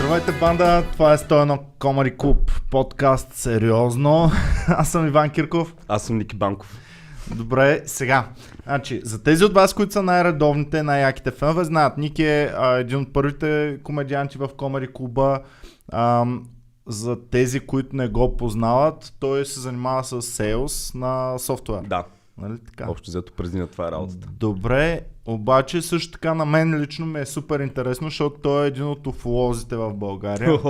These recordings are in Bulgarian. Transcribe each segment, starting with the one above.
Здравейте, банда! Това е 101 Comedy Club, подкаст сериозно. Аз съм Иван Кирков. Аз съм Ники Банков. Добре, сега. Значи, за тези от вас, които са най-редовните, най-яките фенове, знаят, Ники е един от първите комедианти в Comedy Club. За тези, които не го познават, той се занимава с сейлс на софтуер. Да. Нали така? Общо взето през на това е работата. Добре, обаче също така на мен лично ми е супер интересно, защото той е един от уфолозите в България.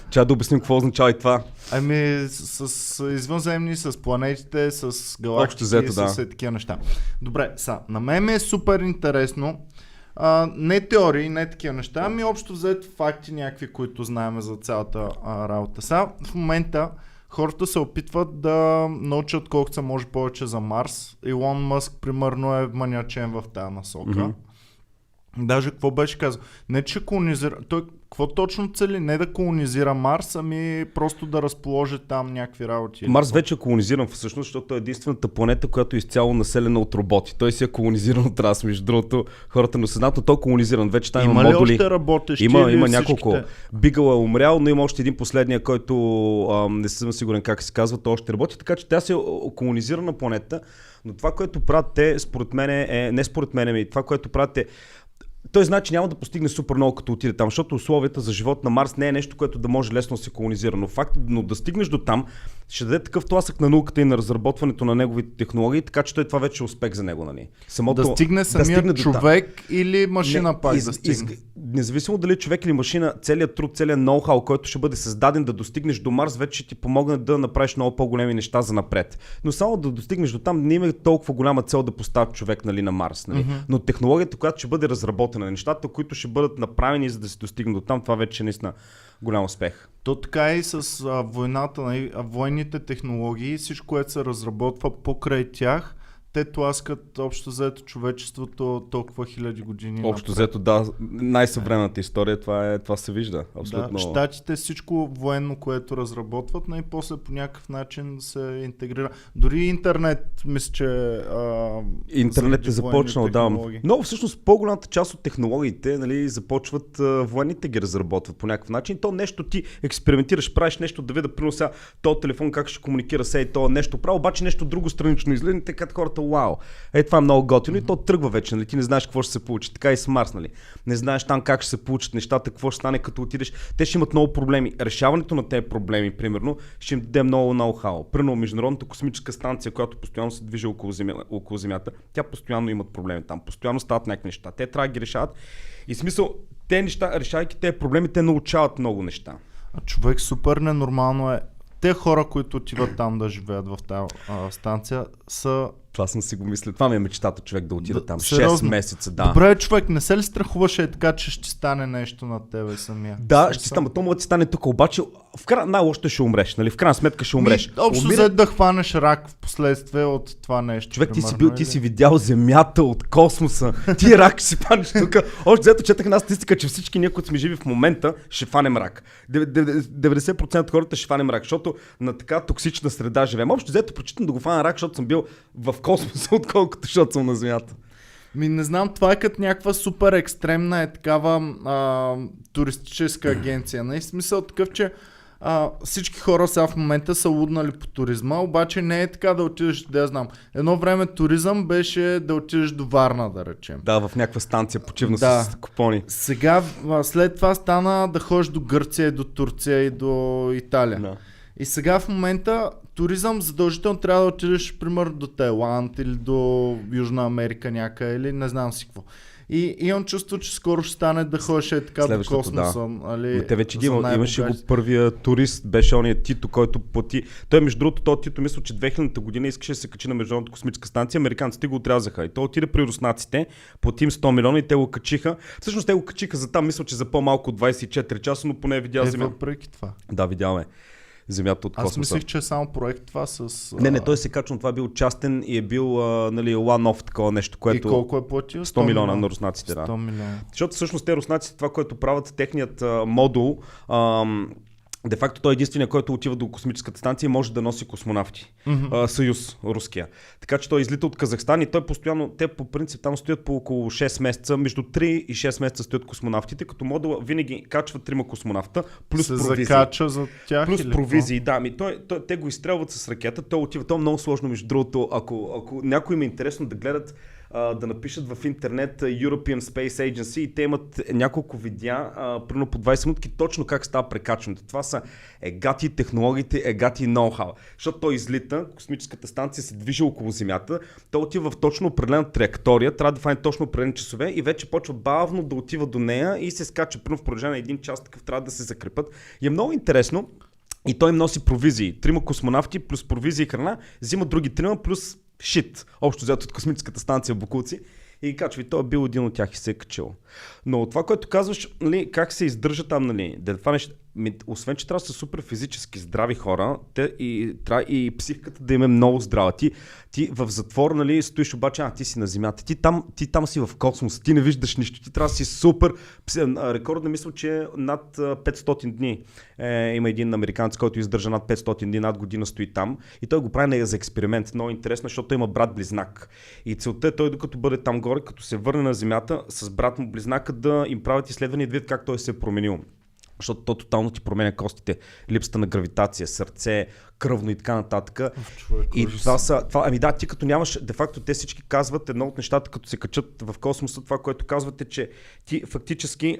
Ча да обясним какво означава и това. Ами с извънземни, с планетите, с галактики, с такива неща. Добре, на мен ми е супер интересно. Не теории, не такива неща, ами общо взето факти някакви, които знаем за цялата работа. Сега в момента хората се опитват да научат колкото се може повече за Марс. Илон Мъск, примерно, е маниачен в тази насока. Mm-hmm. Даже какво беше казал? Не, че колонизира... Той какво точно цели? Не да колонизира Марс, ами просто да разположи там някакви работи. Марс вече е колонизиран всъщност, защото е единствената планета, която е изцяло населена от роботи. Той си е колонизиран от раз, между другото. Хората не съзнат, но той е колонизиран. Вече там има модули. Има ли още работещи? Има няколко. Бигъл е умрял, но има още един последния, който не съм сигурен как се казва, той още работи. Така че тя си е колонизирана планета. Но това, което правят те, според мен е... Не според мен, това, което правят е... Той знае, че няма да постигне супер много като отиде там, защото условията за живот на Марс не е нещо, което да може лесно да се колонизира. Но да стигнеш до там, ще даде такъв тласък на науката и на разработването на неговите технологии, така че това вече е успех за него. Нали? Да стигне самият човек или машина пак да стигне? Независимо дали човек или машина, целият труд, целият ноу-хау, който ще бъде създаден да достигнеш до Марс, вече ще ти помогне да направиш много по-големи неща за напред. Но само да достигнеш до там, не има толкова голяма цел да поставят човек на Марс. Нали? Mm-hmm. Но технологията, която ще бъде разработена, нещата, които ще бъдат направени за да се достигне до там, това вече е наистина голям успех. То така и с войната, военните технологии, всичко, което се разработва покрай тях, те тласкат общо взето човечеството толкова хиляди години. Общо взето, да, най-съвременната история, това се вижда. Абсолютно. Да, щатите всичко военно, което разработват, и после по някакъв начин се интегрира. Дори интернет, мисля, че интернет е започнал, да. Но всъщност по-голямата част от технологиите, нали, започват военните ги разработват по някакъв начин. То нещо ти експериментираш, правиш нещо да видя, примерно сега този телефон как ще комуникира се и то нещо право, обаче нещо друго странично излезе, така хората вау. Това е много готино и то тръгва вече, нали? Ти не знаеш какво ще се получи. Така и с Марс, нали? Не знаеш там как ще се получат нещата, какво ще стане като отидеш. Те ще имат много проблеми. Решаването на тези проблеми, примерно, ще им даде много ноу-хау. Примерно Международната космическа станция, която постоянно се движи около Земята, тя постоянно имат проблеми там. Постоянно стават някакви неща. Те трябва да ги решават. И смисъл, те неща, решавайки тези проблеми, те научават много неща. Човек супер ненормално е. Те хора, които отиват там да живеят в тази станция, са... Това съм си го мисля. Това ми е мечтата, човек да отида там. 6 месеца, да. Добре, човек, не се ли страхуваше така, че ще стане нещо на тебе самия? Да, ще стане. То може да стане тук, обаче най-лошото ще умреш, нали? В крайна сметка ще умреш. Общо след да хванеш рак в последствие от това нещо. Човек, ти си видял Земята от космоса. Ти рак ще си фанеш тук. Още взето четах една статистика, че всички ние, които сме живи в момента, ще фанем рак. 90% от хората ще фанем рак, защото на така токсична среда живеем. Общо взето прочитам да го фана рак, защото съм бил в космоса, отколкото защото съм на Земята. Не знам, това е като някаква супер екстремна такава туристическа агенция. В смисъл такъв, че всички хора сега в момента са луднали по туризма, обаче не е така да отидеш, да я знам. Едно време туризъм беше да отидеш до Варна, да речем. Да, в някаква станция почивна с купони. Сега, след това стана да ходиш до Гърция, и до Турция и до Италия. Да. И сега в момента туризъм задължително трябва да отидеш, примерно, до Тайланд или до Южна Америка някъде или не знам си какво. И имам чувство, че скоро ще стане да ходиш така до космоса. Да. Те вече имаше го първия турист, беше ония Тито, който плати. Той между другото, този Тито мисля, че 2000-та година искаше да се качи на Международната космическа станция, американците го отрязаха. И той отиде при руснаците, плати им 100 милиона и те го качиха. Всъщност те го качиха за там, мисля, че за по-малко от 24 часа, но поне видял Земя. Въпреки това. Да, видял Земята от космоса. Аз мислих, че е само проект това с... Не, той се качва, това е бил частен и е бил one-off такова нещо, което... И колко е платил? 100 милиона на руснаците, да. 100 милиона. Защото всъщност те руснаците, това, което правят, техният модул де факто той е единственият, който отива до космическата станция и може да носи космонавти. Съюз, руския. Така че той излита от Казахстан и той постоянно, те по принцип там стоят по около 6 месеца, между 3 и 6 месеца стоят космонавтите, като модула винаги качват 3 космонавта, плюс провизии. Закача за тях плюс провизии, да. Те го изстрелват с ракета, той отива. То е много сложно, между другото, ако някой им е интересно да гледат, да напишат в интернет European Space Agency и те имат няколко видеа, примерно по 20 минутки, точно как става прекачването. Това са егати технологиите, егати ноу-хау. Защото той излита, космическата станция се движи около Земята, той отива в точно определена траектория, трябва да фане точно определени часове и вече почва бавно да отива до нея и се скача примерно в продължение на 1 час, такъв трябва да се закрепят. И е много интересно. И той им носи провизии. 3 космонавти плюс провизии и храна, взимат други 3 плюс шит, общо взето от космическата станция в Бокуци и качва, и той е бил един от тях и се е качил. Но това, което казваш, нали, как се издържа там, нали, освен, че трябва да са супер физически здрави хора, и психиката да им е много здрава. Ти в затвор, нали, стоиш обаче, ти си на Земята, ти там си в космоса, ти не виждаш нищо, ти трябва да си супер. Рекордно мисля, че над 500 дни има един американец, който издържа над 500 дни, над година стои там и той го прави за експеримент. Много интересно, защото той има брат-близнак. И целта е той, докато бъде там горе, като се върне на Земята, с брат му близнака да им правят изследвания и да видят как той се е променил. Защото то тотално ти променя костите, липсата на гравитация, сърце, кръвно и така нататък. И ти като нямаш, де факто те всички казват, едно от нещата, като се качат в космоса, това, което казват е, че ти фактически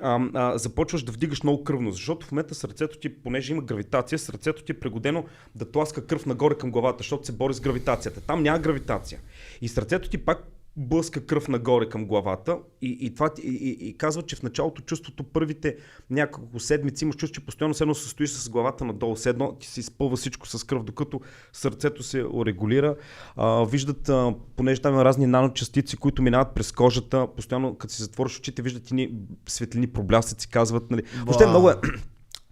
започваш да вдигаш много кръвно, защото в момента сърцето ти, понеже има гравитация, сърцето ти е пригодено да тласка кръв нагоре към главата, защото се бори с гравитацията. Там няма гравитация. И сърцето ти пак блъска кръв нагоре към главата и казва, че в началото чувството първите няколко седмици имаш чувство, че постоянно седно се стоиш с главата надолу, седно ти се изпълва всичко с кръв, докато сърцето се урегулира. Виждат, понеже там има разни наночастици, които минават през кожата, постоянно като си затвориш очите, виждат и светлини проблясъци, казват. Нали. Въобще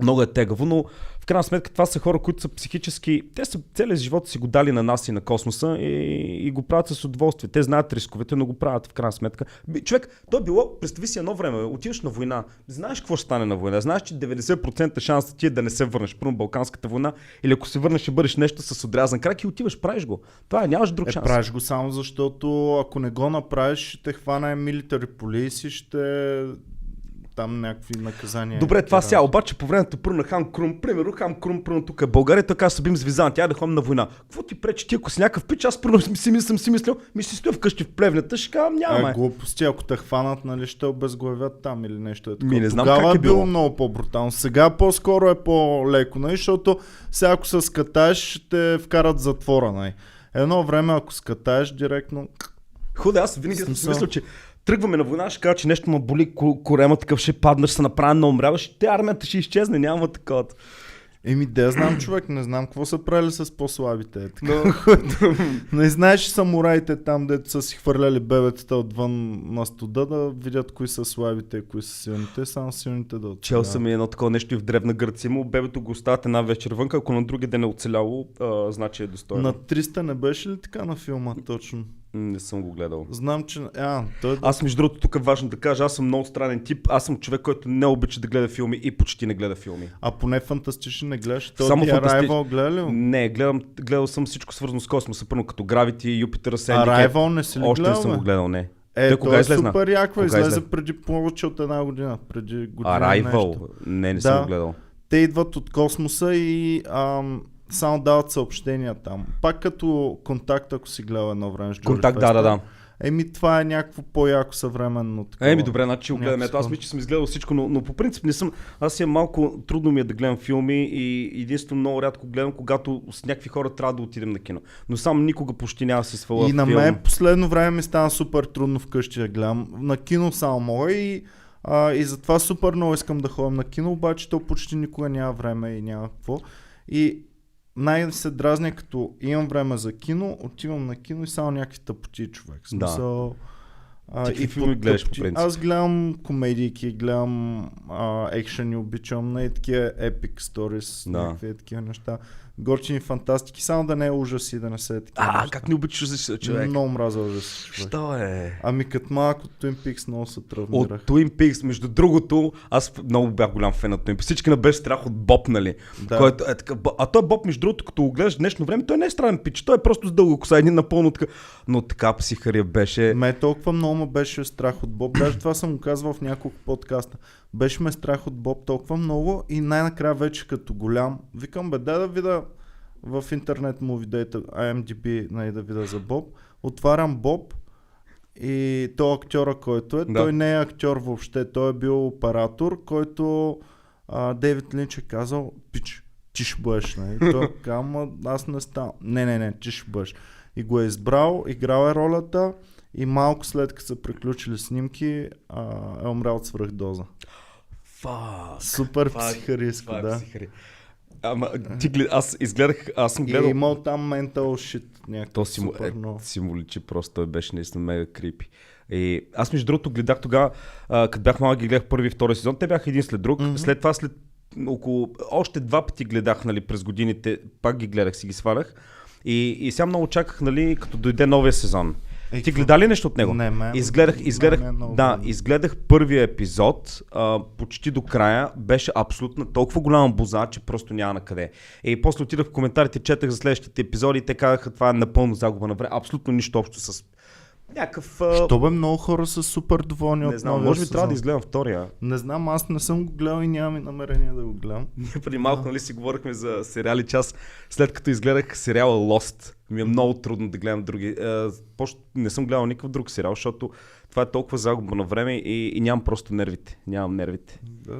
много е тегаво, но в крайна сметка това са хора, които са психически, те са целият живот си го дали на нас и на космоса и го правят с удоволствие. Те знаят рисковете, но го правят в крайна сметка. Човек, то е било, представи си едно време, отиваш на война, знаеш какво ще стане на война, знаеш, че 90% шанс ти е да не се върнеш, първо Балканската война, или ако се върнеш ще бъдеш нещо с отрязан крак и отиваш, правиш го. Това е, нямаш друг шанс. Правиш го само защото ако не го направиш, ще те хвана military police и ще там някакви наказания. Добре, това сега, обаче по времето на Хан Крум, примерно Хан Крум, тук е България, така се бим звизан, тя да ходим на война. Какво ти пречи ти, ако си някакъв пич, аз първо съм си мислил, си стоя вкъщи в плевнята, ще кажам, няма. Глупости, ако те хванат, нали, ще обезглавят там или нещо е такова. Не знам тогава как е било много по-брутално. Сега по-скоро е по-леко, нали, защото сега ако се скатаеш, ще вкарат затвора. Нали. Едно време, ако скатаеш, директно... Худе, аз винаги съм си мислил, че тръгваме на война, ще кажа, че нещо ме боли корема, такъв ще паднеш, ще се направи на умряваш, те армията ще изчезне, няма такова. Да знам, човек, не знам какво са правили с по-слабите. Не знаеш самураите там, дето са си хвърляли бебетата отвън на студа, да видят кои са слабите и кои са силните, само силните да оцеляват. Чел съм и едно такова нещо и в Древна Гърция, му бебето го оставят една вечер вънка, ако на други ден е оцеляло, значи е достойно. На 300 не беше ли така на филма точно? Не съм го гледал. Знам, че... Аз между другото тук е важно да кажа, аз съм много странен тип, аз съм човек, който не обича да гледа филми и почти не гледа филми. А поне фантастични не гледаш? Само Arrival гледа ли? Не, гледал съм всичко свързано с космоса, първо като Gravity, Jupiter Ascending. Arrival не си ли още гледал? Още не съм го гледал, не. Кога излезна? Супер яко, излезе преди повече от една година. Преди година Arrival? Не съм го гледал. Те идват от космоса и... само дават съобщения там. Пак като Контакт, ако си гледал едно време с Джордж Контакт, Фестър. да. Това е някакво по-яко съвременно. Такова. Добре, значи го гледаме. Аз мисля, че съм изгледал всичко, но по принцип не съм. Аз е малко трудно ми е да гледам филми и единствено много рядко гледам, когато с някакви хора трябва да отидем на кино. Но сам никога почти няма да се сваля. И на мен последно време ми стана супер трудно вкъщи да гледам. На кино само мога и затова супер много искам да ходим на кино, обаче то почти никога няма време и няма какво. И най-се дразня, като имам време за кино, отивам на кино и само някакви тъпоти, човек. Смисъл, и филми гледаш по принцип? Аз гледам комедийки, гледам екшени, обичам на такива epic stories, някакви такива неща. готини фантастики, само да не е ужас и да не се е такива. Как не обичаш ужас, човек? Много мраза ужас. Що е? Ами като малък от Twin Peaks много се травмирах. От Twin Peaks, между другото, аз много бях голям фен на Twin Peaks. Всички не беше страх от Боб, нали? Да. Който е така, а той Боб, между другото, като го гледаш в днешно време, той не е странен пич, той е просто с дълго коса, един напълно така. Но така психария беше. Ме толкова много ме беше страх от Боб. Даже това съм го казвал в няколко подкаста. Беше ме страх от Боб толкова много и най-накрая вече като голям. Викам, дай да видя в интернет Movie Data, IMDb, да видя за Боб. Отварям Боб и той актьора, който е, той не е актьор въобще, той е бил оператор, който Дейвид Линч е казал, пич, ти ще бъдеш, нали? Той казва, аз не ставам. Не, ти ще бъдеш. И го е избрал, играл е ролята и малко след като са приключили снимки, е умрял от свръхдоза. Супер психаристко, да. Ама ти аз изгледах, аз съм гледал. И имал там mental shit някакъв супер много. Символичи, просто той беше наистина мега крипи. И аз между другото гледах тогава, като бях малък ги гледах първи и втори сезон, те бяха един след друг. След това, след около още 2 пъти гледах, нали, през годините, пак ги гледах, си ги свалях. И сега много чаках, нали, като дойде новия сезон. Ти гледа ли нещо от него? Не, изгледах първия епизод, почти до края, беше абсолютно толкова голяма боза, че просто няма на къде. И после отидах в коментарите, четах за следващите епизоди и те казаха, това е напълно загуба на време, абсолютно нищо общо с някакъв... Що бе, много хора са супер доволни от новия сезон. Може би трябва да изгледам втория. Не знам, аз не съм го гледал и нямам и намерение да го гледам. Ние преди малко, нали, си говорихме за сериали, час след като изгледах сериала Lost. Ми е много трудно да гледам други. Не съм гледал никакъв друг сериал, защото това е толкова загуба на време и нямам просто нервите. Нямам нервите. Да.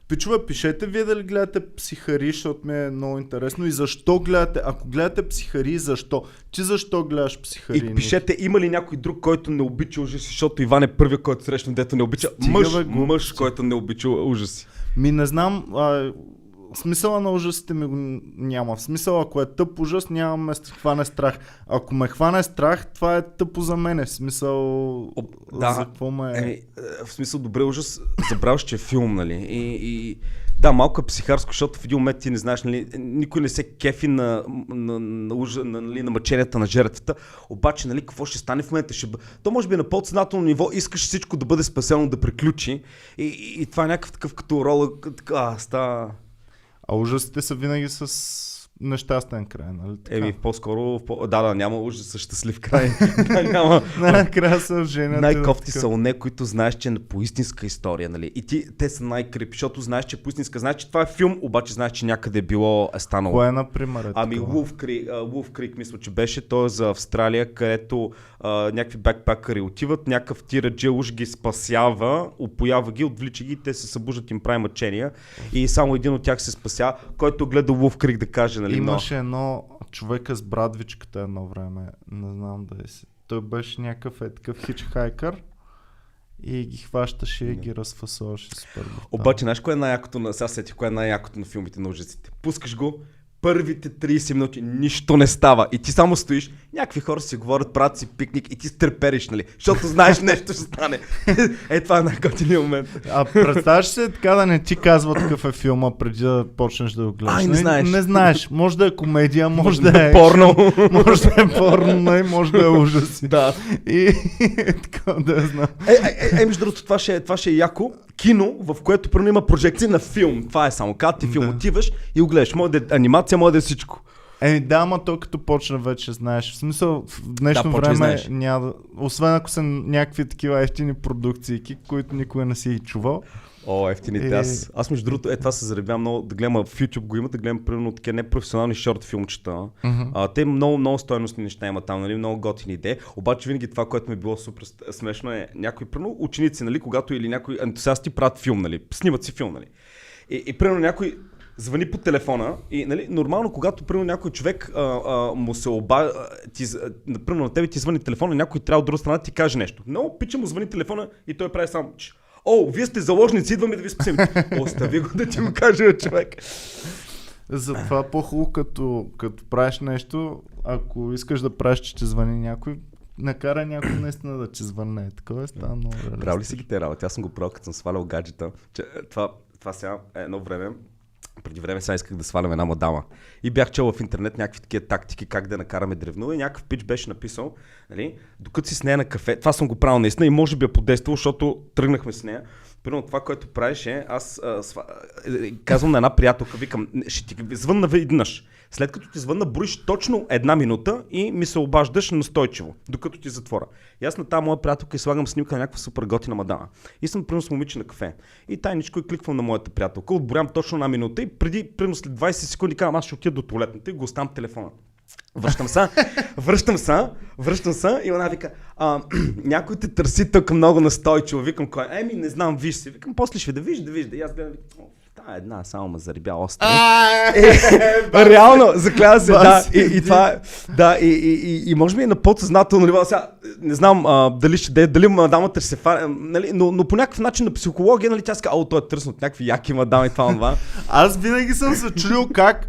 Пичове, пишете вие дали гледате психари, защото ми е много интересно и защо гледате. Ако гледате психари, защо? Ти защо гледаш психари? И пишете, има ли някой друг, който не обича ужаси, защото Иван е първият, който срещна, дето не обича мъж, който не обича ужаси. Не знам, смисъла на ужасите ми го няма. В смисъл, ако е тъп ужас, няма ме хване страх. Ако ме хване страх, това е тъпо за мене. В смисъл, за какво ме в смисъл, добре ужас, забравяш, че е филм, нали? Да, малко е психарско, защото в един момент ти не знаеш, нали, никой не се кефи на мъченията на жертвата, обаче, нали, какво ще стане в момента? То може би е на подсъзнателно ниво, искаш всичко да бъде спасено, да приключи и това е някакъв такъв като рола, става... А ужасите са винаги с нещастен край, нали така? По-скоро, няма ужас с щастлив край. Накрая са женят. Най-кофти са оне, които знаеш, че е по истинска история, нали? И те са най-крипи, защото знаеш, че е по истинска, знаеш, че това е филм, обаче знаеш, че някъде било станало. Кое, например, Wolf Creek, мисля, че беше, той е за Австралия, където някакви бекпакъри отиват, някакъв тираджи уж ги спасява, опоява ги, отвлича ги, те се събуждат, им прави мъчения и само един от тях се спася, който гледа Wolf Creek да каже, нали? Имаше едно човека с брадвичката едно време, не знам да е си. Той беше някакъв такъв хичхайкър и ги хващаше и ги разфасоваше супер. Обаче, знаеш кое е най-якото сега сетих, кое е най-якото на филмите на ужасите? Пускаш го, първите 30 минути нищо не става и ти само стоиш, някакви хора си говорят, правят си пикник и ти стрепериш, нали? Защото знаеш нещо ще стане. Това е най-готиният момент. А представяш се така да не ти казват какъв е филма преди да почнеш да го гледаш? Не знаеш. Не знаеш. Може да е комедия, може да е порно. Може да е порно, може да е ужаси. Да. И така да знам. Между другото, това ще е яко. Кино, в което първо има прожекция на филм. Това е само като ти филм отиваш и го гледаш. Може да е анимация, може да е всичко. Ама то като почна вече знаеш. В смисъл, в днешно време няма да... Освен ако са някакви такива ефтини продукции, които никога не си и чувал. Ефтините. Аз между другото, това се заребявам много да гледам в YouTube го има, да гледам примерно такива непрофесионални шорт филмчета. Те много стойностни неща има там, нали, много готини идеи. Обаче винаги това, което ми е било супер смешно е някои примерно ученици, нали, когато или някои ентусиасти правят филм, нали, снимат си филм, нали. И примерно някой звъни по телефона и, нали, нормално, когато примерно някой човек му се например на тебе ти звъни телефона, някой трябва от друга страна ти каже нещо. Но пича му звъни телефона и той прави само вие сте заложници, идваме да ви спасим. Остави го да ти го каже човек. Затова по-хубаво, като правиш нещо, ако искаш да правиш, че ти звъни някой, накара някой наистина да ти звънне. Такова е става много реалистично. Правил ли си ги те работи? Аз съм го правил, като съм свалял гаджета. Това сега едно време Преди време сега исках да свалям една мадама. И бях чел в интернет някакви такива тактики как да накараме древно и някакъв пич беше написал, нали, докато си с нея на кафе, това съм го правил наистина и може би е подействало, защото тръгнахме с нея. Примерно това, което правиш е, аз казвам на една приятелка, викам, ще ти звънна веднъж. След като ти звънна, броиш точно 1 минута и ми се обаждаш настойчиво, докато ти затворя. И аз на тази моя приятелка и слагам снимка на някаква супер готина мадама. И съм примерно с момиче на кафе. И тайничко и кликвам на моята приятелка, отборям точно 1 минута и преди, примерно след 20 секунди казвам, аз ще отида до туалетната и го оставам телефона. Връщам се и она вика, някой те търси тук много настойчиво. Викам, кой? Не знам, виж си. Викам, после ще да виж. И аз гледам, една само ме заребя остра. Реално, заклява се, да. И това е. Да, и може би е на подсъзнателно ниво. Сега не знам дали мадамата ще се фане, нали, но по някакъв начин на психология, нали, тя ска, той е търсен от някакви яки мадами и това. Аз винаги съм се чудил как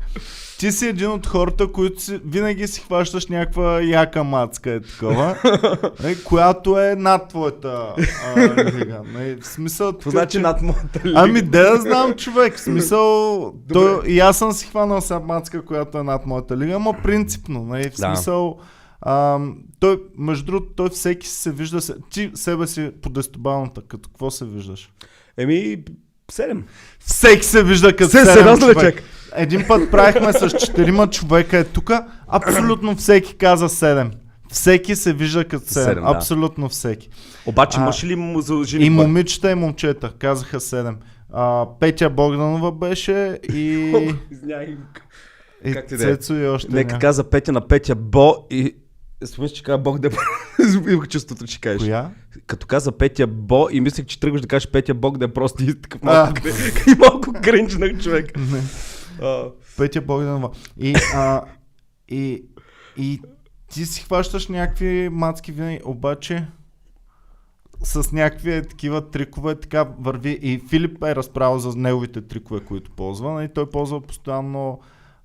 ти си един от хората, които винаги си хващаш някаква яка мацка, такова, която е над твоята лига. В смисъл, какво значи над моята лига? Ами да знам, човек, в смисъл, и аз съм си хванал сега мацка, която е над моята лига, ама принципно, в смисъл, той, между другото, той всеки се вижда, ти себе си по десетобалната, като какво се виждаш? 7. Всеки се вижда като 7 човек. Един път правихме с 4 човека тук, абсолютно всеки каза 7. Всеки се вижда като 7, абсолютно всеки. Обаче мъж ли му за жени? И момичета и момчета казаха 7. Петя Богданова беше и... и Цецо и още нека каза Петя на Петя Бо и... Смисля, че каза Бог да... Имах чувството, че кажеш. Коя? Като каза Петя Бо и мислех, че тръгваш да кажеш Петя Бог да е просто и такъв малко кринжнах човек. Петя Богданова. И ти си хващаш някакви мацки винаги, обаче с някакви такива трикове, така върви. И Филип е разправил за неговите трикове, които ползва. И той ползва постоянно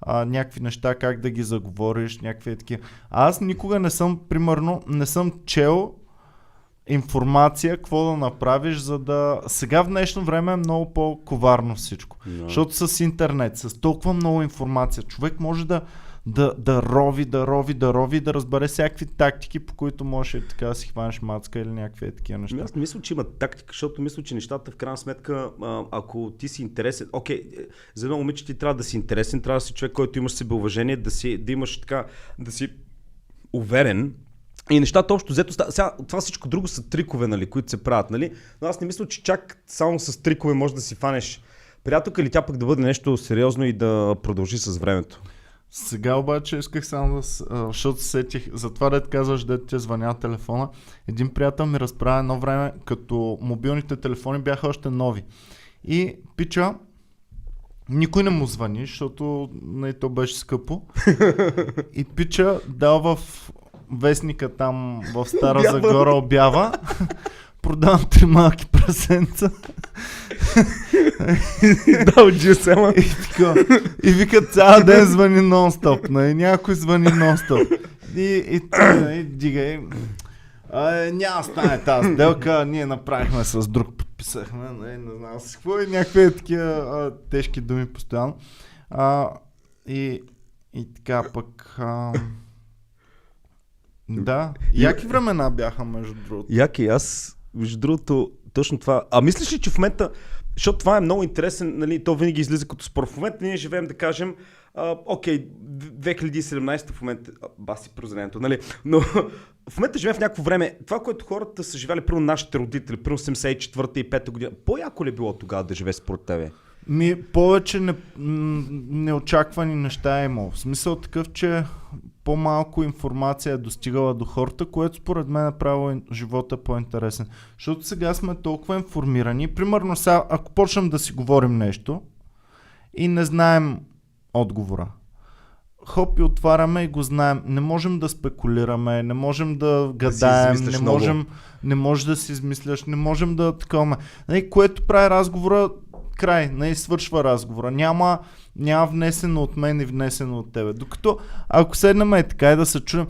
някакви неща, как да ги заговориш, някакви такива. Аз никога не съм чел информация, какво да направиш, за да... Сега в днешно време е много по-коварно всичко. No. Защото с интернет, с толкова много информация, човек може да рови, да разбере всякакви тактики, по които може така да си хванеш мацка или някакви такива неща. Аз не мисля, че има тактика, защото мисля, че нещата в крайна сметка, ако ти си интересен, за едно момиче ти трябва да си интересен, трябва да си човек, който имаш себеуважение, да имаш така, да си уверен. И нещата общо взето, сега това всичко друго са трикове, нали, които се правят, нали? Но аз не мисля, че чак само с трикове може да си фанеш приятелка или тя пък да бъде нещо сериозно и да продължи с времето. Сега обаче исках само да, защото сетих, затова да казваш, дето ти звъня телефона. Един приятел ми разправя едно време, като мобилните телефони бяха още нови. И пича, никой не му звъни, защото то беше скъпо. И пича дал в вестника там в Стара Загора обява. Продавам 3 малки прасенца. Да, отжи сема. И вика цял ден звъни нон-стоп. Някой звъни нон-стоп. И дигай. Няма стане тази сделка. Ние направихме с друг, подписахме. Не знам с какво. И някакви такива тежки думи постоянно. И така пък... Да, яки времена бяха, между другото. Яки, аз, между другото, точно това. А мислиш ли, че в момента, защото това е много интересен, нали, то винаги излиза като спор. В момента ние живеем, да кажем, 2017 в момента, баси прозрението, нали, но в момента живеем в някакво време. Това, което хората са живели, първо нашите родители, първо 84-та и 5-та година, по-яко ли е било тогава да живее според тебе? Повече неочаквани неща е имало. В смисъл такъв, че по-малко информация е достигала до хората, което според мен е правило живота по-интересен. Защото сега сме толкова информирани. Примерно сега, ако почнем да си говорим нещо и не знаем отговора. Хоп и отваряме и го знаем. Не можем да спекулираме, не можем да гадаем, не можем да си измисляш, не можем да такова. Което прави разговора край, свършва разговора. Няма внесено от мен и внесено от тебе. Докато ако седнем така и да се чуем,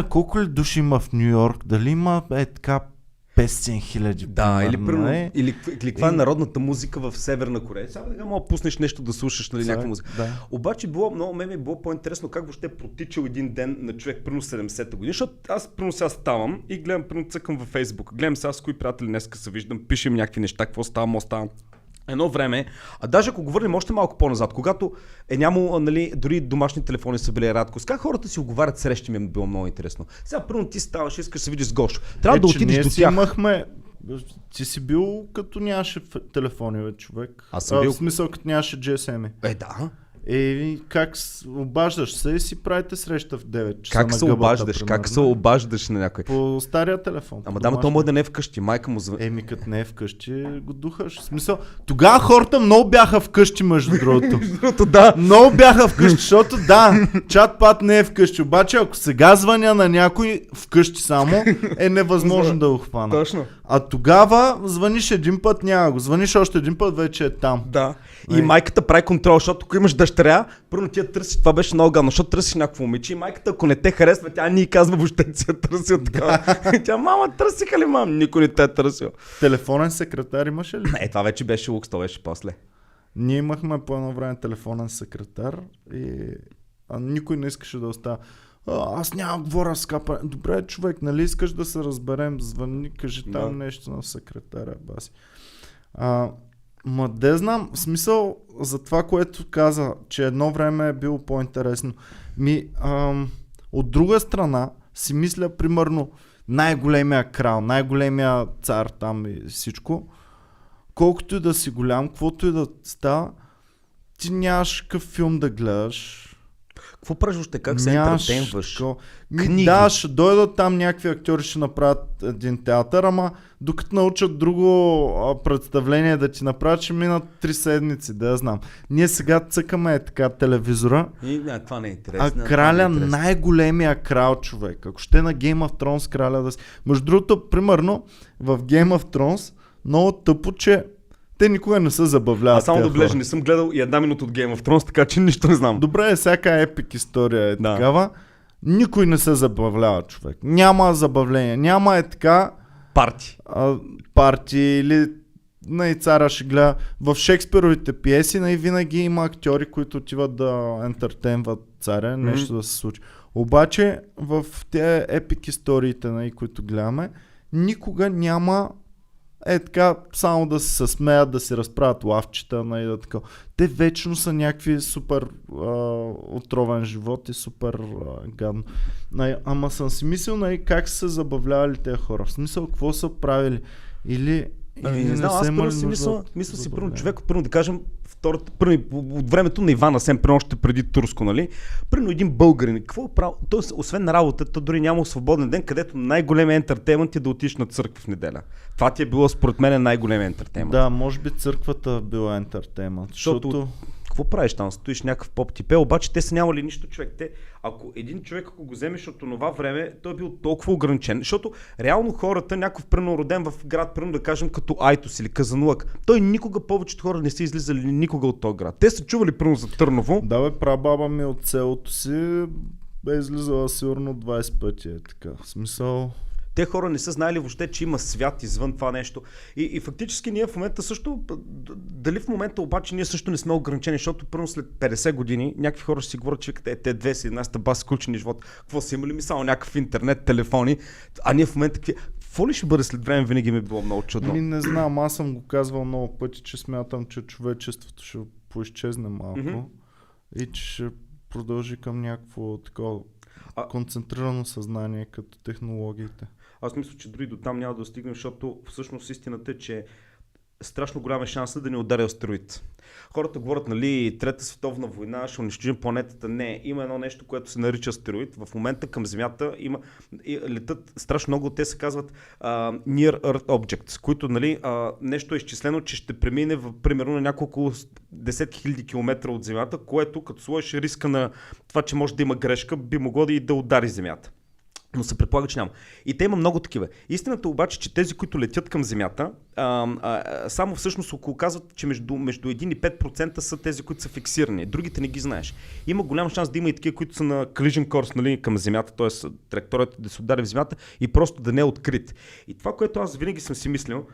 колко ли души има в Ню Йорк, дали има така 500 хиляди. Да, или каква е народната музика в Северна Корея. Сега да мога пуснеш нещо да слушаш, нали, някаква музика. Да. Обаче ми е било по-интересно как въобще протичал един ден на човек примерно 70-та година, защото аз примерно сега ставам и гледам, цъкам във Фейсбук, гледам сега с кои приятели днеска се виждам, пишем някакви неща, какво става. Едно време, а даже ако говорим още малко по-назад, когато е нямало, нали, дори домашни телефони са били рядко, как хората си оговарят срещи, ми е било много интересно. Сега първо ти ставаш, искаш да се видиш с Гошо. Трябва да отидеш до тях. Ти си бил като нямаше телефони, бе, човек. Аз съм бил. В смисъл като нямаше GSM. Да. Как обаждаш се и си правите среща в 9 часа как на се гъбата, обаждаш? примерно. Как се обаждаш на някой? По стария телефон. Ама то може да не е вкъщи, майка му звъни. Като не е вкъщи, го духаш. В смисъл, тогава хората много бяха вкъщи, между другото. Да. Много бяха вкъщи, защото чат-пат не е вкъщи. Обаче ако сега звъня на някой вкъщи само, е невъзможно да го хвана. Точно. А тогава звъниш един път, няма го. Звъниш още един път, вече е там. Да. И майката прави контрол, защото ако имаш дъщеря, първо ти я търси, това беше много гадно, защото търсиш някакво момиче и майката, ако не те харесва, тя ни казва, въобще си я търсил така. Тя, мама, търсиха ли, мам? Никой не те е търсил. Телефонен секретар имаше ли? Не, това вече беше лукс, това беше после. Ние имахме по едно време телефонен секретар и никой не искаше да остава. Аз няма говоря с капа. Добре, човек, нали искаш да се разберем? Звъни, кажи там нещо на секретаря, баси. Де знам, в смисъл за това, което каза, че едно време е било по-интересно. От друга страна си мисля, примерно, най-големия крал, най-големия цар там и всичко, колкото и да си голям, каквото и да става, ти нямаш какъв филм да гледаш. Какво правиш въобще? Как се ентертейнваш? Да, ще дойдат там някакви актьори, ще направят един театър, ама докато научат друго представление да ти направят, ще минат 3 седмици, да я знам. Ние сега цъкаме така телевизора, това не е интересно. Краля, най-големия крал, човек. Ако ще на Game of Thrones краля да си... Между другото, примерно, в Game of Thrones много тъпо, че те никога не се забавляват. Аз само да влежа, не съм гледал и една минута от Game of Thrones, така че нищо не знам. Добре, всяка епик история е такава. Никой не се забавлява, човек. Няма забавление. Няма така... Парти или царя ще гледа. В Шекспировите пиеси винаги има актьори, които отиват да ентертейнват царя, нещо да се случи. Обаче в тези епик историите, които гледаме, никога няма така само да се смеят, да си разправят лавчета, да така. Те вечно са някакви супер отровен живот и супер гадно. Ама съм си мислил как са се забавлявали тези хора. В смисъл, какво са правили? Или не знам, аз първо си мисля си първо човек, първо да кажем, от времето на Иван Асен, още преди турско, нали? Първо един българин, какво е правил? Тоест, освен на работата, дори няма свободен ден, където най-големият ентертеймент е да отидеш на църква в неделя. Това ти е било според мен най-големият ентертеймент. Да, може би църквата била ентертеймент. Защото... Какво правиш там? Стоиш някакъв поп типе, обаче те са нямали нищо, човек. Ако един човек, ако го вземеш от това време, той е бил толкова ограничен, защото реално хората, някакъв пръвно роден в град, пръвно да кажем като Айтос или Казанлък, той никога, повечето хора не са излизали никога от този град. Те са чували пръвно за Търново. Да бе, прабаба ми от селото си бе излизала сигурно 20 пъти, така. В смисъл... Те хора не са знаели въобще, че има свят извън това нещо. И фактически ние в момента също, дали в момента обаче ние също не сме ограничени, защото първо след 50 години някакви хора ще си говорят, че те 2017 бас включени живот. Какво са имали ми само някакъв интернет, телефони, а ние в момента какво ли ще бъде след време, винаги ми е било много чудно. Не знам, аз съм го казвал много пъти, че смятам, че човечеството ще поизчезне малко и че ще продължи към някакво такова концентрирано съзнание като технологиите. Аз мисля, че дори до там няма да достигнем, защото всъщност истината е, че страшно голям е шанса да ни удари астероид. Хората говорят, нали, Трета световна война, ще унищожим планетата. Не, има едно нещо, което се нарича астероид. В момента към Земята летат страшно много, те се казват Near Earth Objects, които, нали, нещо е изчислено, че ще премине примерно на няколко десетки хиляди километра от Земята, което като сложиш риска на това, че може да има грешка, би могло да удари Земята. Но се предполага, че няма. И те има много такива. Истината обаче, че тези, които летят към Земята, само всъщност около казват, че между 1 и 5% са тези, които са фиксирани. Другите не ги знаеш. Има голям шанс да има и такива, които са на collision course, нали, към Земята, т.е. траекторията да се удари в Земята и просто да не е открит. И това, което аз винаги съм си мислил,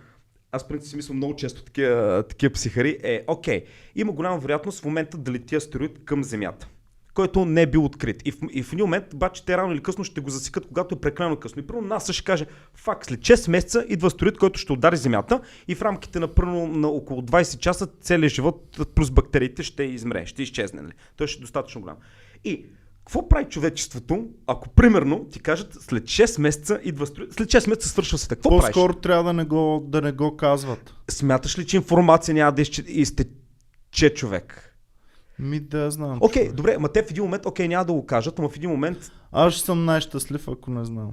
аз принцип си мисля много често такива психари, окей, има голяма вероятност в момента да лети астероид към Земята, който не е бил открит. И в един момент, обаче, те рано или късно ще го засекат, когато е прекалено късно. И първо НАСА ще каже, след 6 месеца идва астероид, който ще удари Земята и в рамките на около 20 часа целият живот плюс бактериите ще измре, ще изчезне. Нали? Той ще е достатъчно голям. И какво прави човечеството, ако примерно ти кажат след 6 месеца идва астероид, след 6 месеца свършва света? Какво правиш? По-скоро трябва да не го казват. Смяташ ли, че информация няма да изтече, човек? Да, знам. Окей, добре, ма те в един момент, няма да го кажат, ама в един момент... Аз ще съм най-щастлив, ако не знам.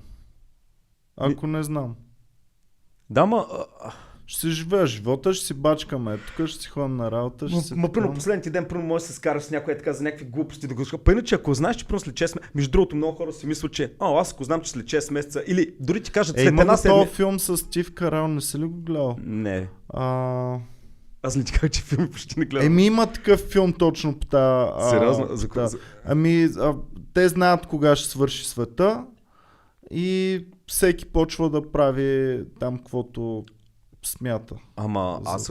Ако не знам. Да, ще си живея живота, ще си бачкаме. Тук ще си ходим на работа. Първо, последния ден, първо може да се скараш с някой така за някакви глупости да го скажа. Па иначе, ако знаеш, че първо след 6 месеца, между другото, много хора си мислят, че аз ако знам, че след 6 месеца, или дори ти кажат след една седмица. Този филм с Стив Карел, не си ли го гледал? Не. Аз не ти казах, че филми почти не гледам. Има такъв филм точно по тази... Сериозно? Те знаят кога ще свърши света и всеки почва да прави там каквото смята. Аз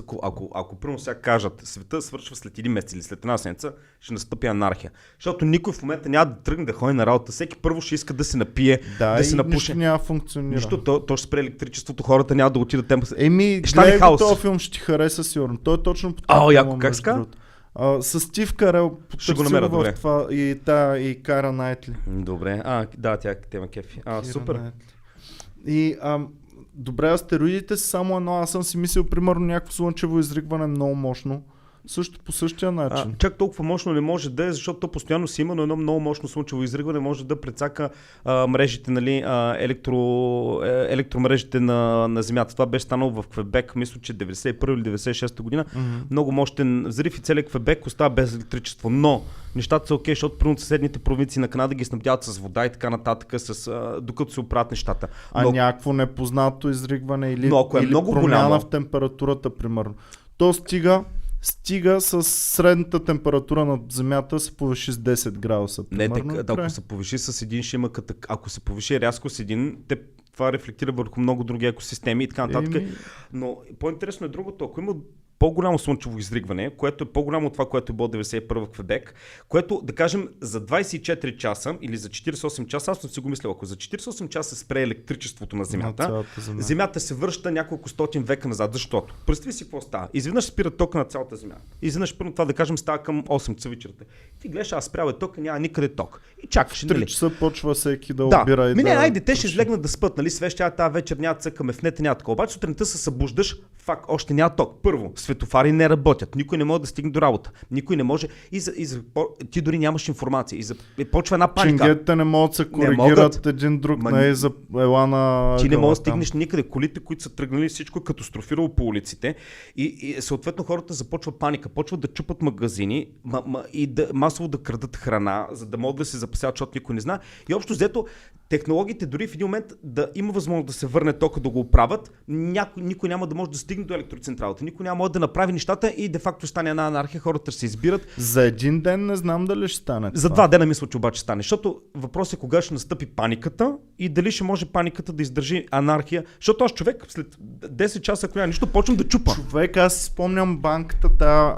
ако примерно сега кажат, света свършва след 1 месец или след една седмица, ще настъпи анархия. Защото никой в момента няма да тръгне да ходи на работа. Всеки първо ще иска да се напие, да се напуше. Нищо няма функционира. Нищо, то ще спре електричеството, хората няма да отидат темпо. Гледай този филм, ще ти хареса сигурно. Той е точно по това. Яко, как ска? С Стив Карел, ще го намеря, добре. Това, и Кара Найтли. Добре, тя ма кефи. Супер. Найтли. Добре, астероидите са само едно. Аз съм си мислил, примерно, някакво слънчево изригване много мощно. Също по същия начин. Чак толкова мощно не може да е, защото то постоянно си има, но едно много мощно слънчево изригване може да прецака мрежите, нали, електромрежите на Земята. Това беше станало в Квебек, мисля, че 91 или 96 година. Много мощен взрив и целият Квебек остава без електричество. Но нещата са окей, защото примерно съседните провинции на Канада ги снабдяват с вода и така нататък, докато се оправят нещата. Някакво непознато изригване или много промяна голямо в температурата, примерно. То стига с средната температура на Земята се повиши с 10 градуса. Примерно. Не, ако се повиши с един, ще има ако се повиши рязко с един, това рефлектира върху много други екосистеми и така нататък. Но по-интересно е другото, ако има по-голямо слънчево изригване, което е по-голямо от това, което е било 91 в Квебек, което, да кажем, за 24 часа или за 48 часа, аз съм си го мисля, ако за 48 часа спре електричеството на Земята, Земята се връща няколко стотин века назад. Защото? Представи си какво става. Изведнъж спира тока на цялата Земя. Изведнъж първо това, да кажем, става към 8 часа вечерта. Ти гледаш, спрял е тока, няма никъде ток. И чакаш. 3 часа почва всеки да обира и айде, те ще излегнат да спят, нали? Свеща тази вечер няма цъкаме в нет, няма такова. Обаче сутринта се събуждаш, още няма ток. Първо, светофари не работят, никой не може да стигне до работа, никой не може ти дори нямаш информация и почва една паника. Чингетите не могат да се коригират един друг, за елана. Ти не можеш да стигнеш никъде, колите, които са тръгнали, всичко е катастрофирало по улиците и съответно хората започва паника, почват да чупат магазини и масово да крадат храна, за да могат да се запасяват, защото никой не знае. И общо взето технологиите дори в един момент да има възможност да се върне тока да го оправят, никой няма да може да стигне до електроцентралата, никой няма да направи нещата и де факто стане една анархия, хората ще се избират. За един ден не знам дали ще стане. За 2 дена мисля, че обаче стане, защото въпросът е кога ще настъпи паниката и дали ще може паниката да издържи анархия, защото аз човек след 10 часа, ако няма нищо, почвам да чупа. Човек, аз си спомням банката,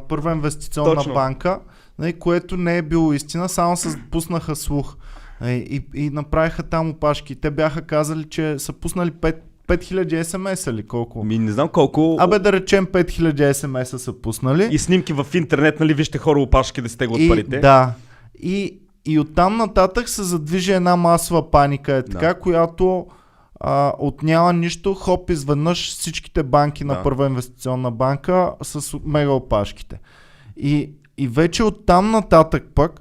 първа инвестиционна банка, което не е било истина, само се пуснаха слух. И направиха там опашки. Те бяха казали, че са пуснали 5000 SMS или колко? Не знам колко. Да речем 5000 SMS са пуснали. И снимки в интернет, нали, вижте хора опашки да стеглят парите. Да. И оттам нататък се задвижи една масова паника, която от няма нищо, изведнъж всичките банки на първа инвестиционна банка с мега опашките. И вече оттам нататък пък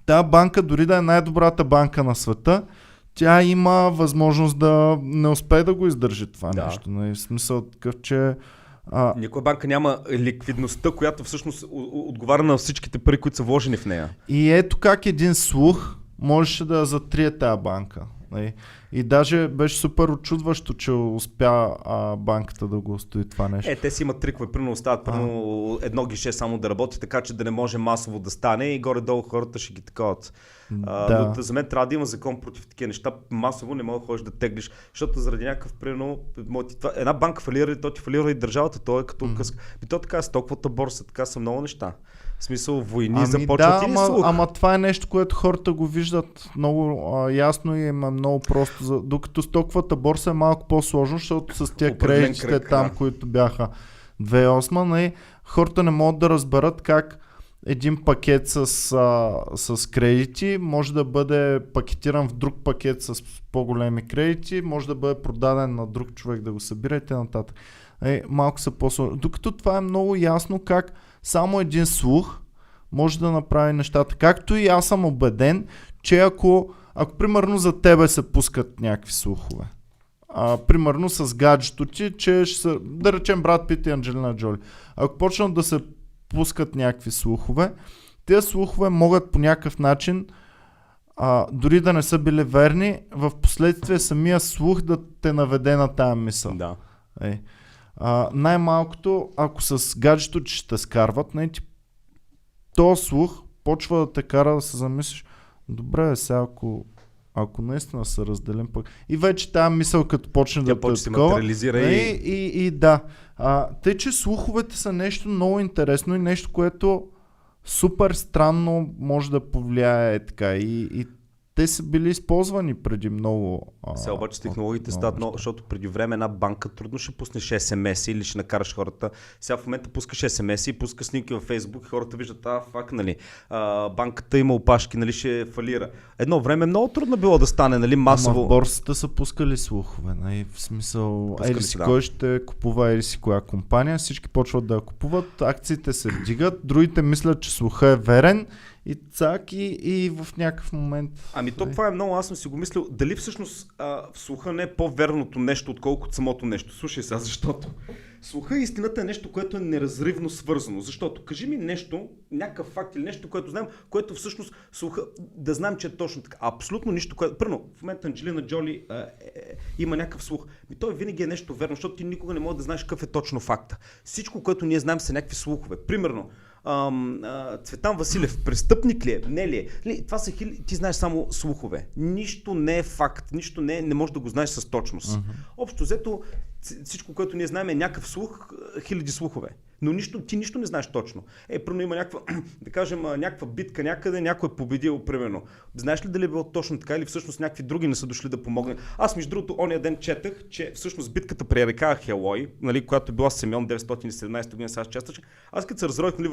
тази банка, дори да е най-добрата банка на света, тя има възможност да не успее да го издържи това нещо. В смисъл такъв, че... Никоя банка няма ликвидността, която всъщност отговаря на всичките пари, които са вложени в нея. И ето как един слух можеше да я затрие тази банка. И даже беше супер очудващо, че успя банката да го устои това нещо. Те си имат трикове, примерно остават едно гише само да работи, така че да не може масово да стане и горе-долу хората ще ги таковат. Но за мен трябва да има закон против такива неща. Масово не мога да ходиш да теглиш, защото заради някакъв примерно една банка фалира и то ти фалира и държавата, то е като къска. И то така е стоковата борса, така са много неща. В смисъл войни започват и слух. Ама това е нещо, което хората го виждат много ясно и е много просто. Докато стоковата борса е малко по-сложно, защото с тия кредитите там, които бяха 2008, хората не могат да разберат как един пакет с кредити може да бъде пакетиран в друг пакет с по-големи кредити, може да бъде продаден на друг човек да го събира и т.н. Малко са по-сложно. Докато това е много ясно как само един слух може да направи нещата. Както и аз съм убеден, че ако примерно за тебе се пускат някакви слухове, примерно с гаджето ти, че да речем Брад Пит и Анджелина Джоли, ако почнат да се пускат някакви слухове, тези слухове могат по някакъв начин, дори да не са били верни, в последствие самия слух да те наведе на тая мисъл. Да. Най-малкото, ако с гаджето ще те скарват, този слух почва да те кара да се замислиш, добре, сега ако наистина се разделим пък. И вече тази мисъл, като почне да те такова. И да. Тъй, че слуховете са нещо много интересно и нещо, което супер странно може да повлияе така. И те са били използвани преди много. Сега обаче технологиите стават много, защото преди време една банка трудно ще пуснеш SMS или ще накараш хората. Сега в момента пускаш SMS и пускаш снимки във Facebook и хората виждат, фак, нали, банката има опашки, нали, ще фалира. Едно време много трудно било да стане, нали, масово. Ама в борсата са пускали слухове, нали, в смисъл, кой ще купува си коя компания, всички почват да я купуват, акциите се вдигат, другите мислят, че слуха е верен. И цак и в някакъв момент... Това е много, аз съм си го мислил, дали всъщност слуха не е по-верното нещо, отколкото самото нещо. Слушай сега, защото слуха и истината е нещо, което е неразривно свързано. Защото кажи ми нещо, някакъв факт или нещо, което знаем, което всъщност слуха, да знаем, че е точно така. Абсолютно нищо, което... Първо, в момента Анджелина Джоли има някакъв слух. Той винаги е нещо верно, защото ти никога не можеш да знаеш какъв е точно факта. Всичко, което ние знаем, са някакви слухове. Примерно, Цветан Василев, престъпник ли е? Не ли е? Това са ти знаеш само слухове. Нищо не е факт, нищо не може да го знаеш с точност. Общо взето, всичко, което ние знаем е някакъв слух, хиляди слухове. Но ти нищо не знаеш точно. Примерно има някаква битка някъде, някой е победил, примерно. Знаеш ли дали е било точно така или всъщност някакви други не са дошли да помогнат? Аз между другото, ония ден четах, че всъщност битката при река Ахелой, нали, която е била Симеон 917 година, сега частъче, аз като се разрових, нали,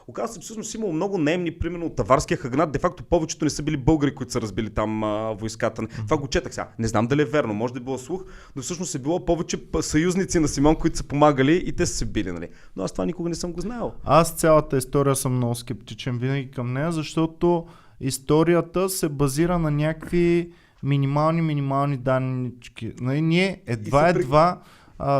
оказва се, всъщност имало много наемни, примерно от Аварския Хагнат, де факто повечето не са били българи, които са разбили там войската. Това го четах сега. Не знам дали е верно, може да е било слух, но всъщност е било повече съюзници на Симеон, които са помагали и те са се били, нали. Но аз това никога не съм го знаел. Аз цялата история съм много скептичен винаги към нея, защото историята се базира на някакви минимални даннички. Ние едва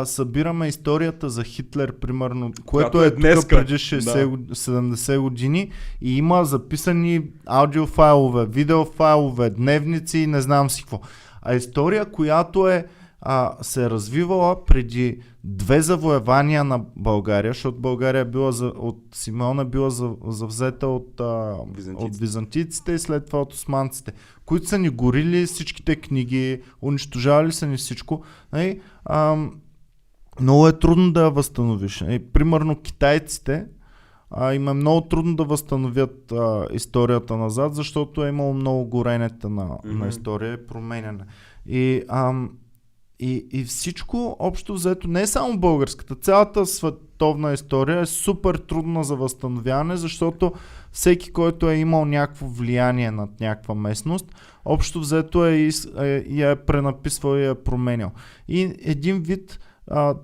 събираме историята за Хитлер, примерно, което е тук преди 70 години и има записани аудиофайлове, видеофайлове, дневници и не знам си какво. А история, която се е развивала преди 2 завоевания на България, защото България била от Симеона била завзета от византийците и след това от османците, които са ни горили всичките книги, унищожавали са ни всичко. Много е трудно да я възстановиш. Примерно китайците им е много трудно да възстановят историята назад, защото е имало много горенета на история и променяне. И всичко общо взето, не е само българската, цялата световна история е супер трудна за възстановяване, защото всеки, който е имал някакво влияние над някаква местност, общо взето я е пренаписвал и я е променял. И един вид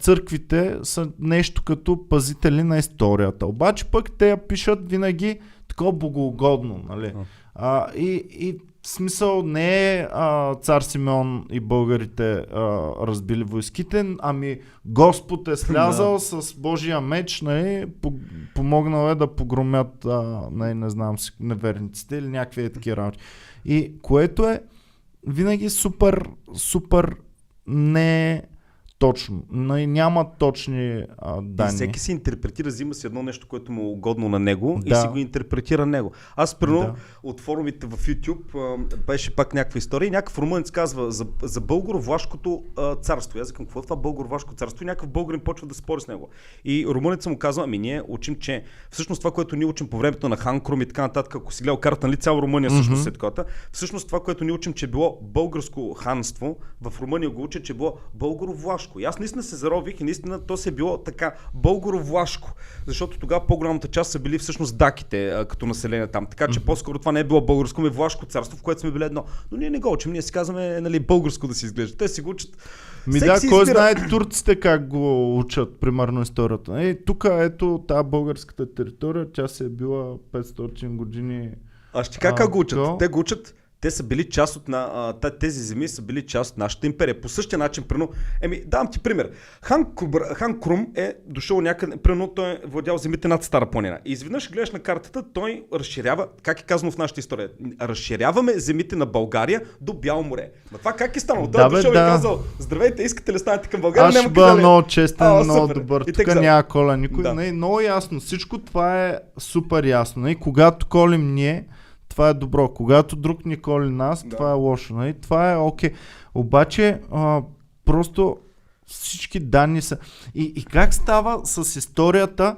църквите са нещо като пазители на историята. Обаче пък те я пишат винаги такова богоугодно. Нали? И в смисъл не е цар Симеон и българите разбили войските, ами Господ е слязал с Божия меч, нали, помогнал е да погромят не знам си, неверниците или някакви такива работи. И което е винаги супер не точно. Няма точни данни. И всеки си интерпретира, взима си едно нещо, което му е угодно на него и си го интерпретира него. Аз примерно от форумите в YouTube беше пак някаква история и някакъв румънец казва за българо-влашкото царство. Аз казвам, какво е това българо-влашко царство? И някакъв българин почва да спори с него. И румънецът му казва, ние учим, че всъщност това, което ние учим по времето на Хан Крум и така нататък, ако си гледал карта, нали, цяла Румъния всъщност е такова. Всъщност това, което ние учим, че било българско ханство, в Румъния го учат, че било българо-влашко. И аз наистина се зарових и наистина то се било така българо-влашко, защото тогава по-голямата част са били всъщност даките като население там, така че по-скоро това не е било българско, но е влашко царство, в което сме били едно. Но ние не го учим, ние си казваме, нали, българско да си изглежда. Те си го учат. Кой знае турците как го учат, примерно историята. Тук ето тази българската територия, тя се е била 500 години. Аз ще кажа как го учат. Те го учат. Те са били част от тези земи са били част от нашата империя. По същия начин, давам ти пример. Хан Крум е дошъл някъде, той е владял земите над Стара планина. И изведнъж гледаш на картата, той разширява, как е казано в нашата история, разширяваме земите на България до Бяло море. Но това как е станало? Той е дошъл и казал, здравейте, искате ли станете към България? Аз ще бъда много честен, много добър. Тук няма коля никой. Много ясно. Всичко това е супер ясно. И когато колим ние, това е добро. Когато друг ни коли нас, това е лошо. Нали? Това е окей. Обаче, просто всички данни са... И как става с историята,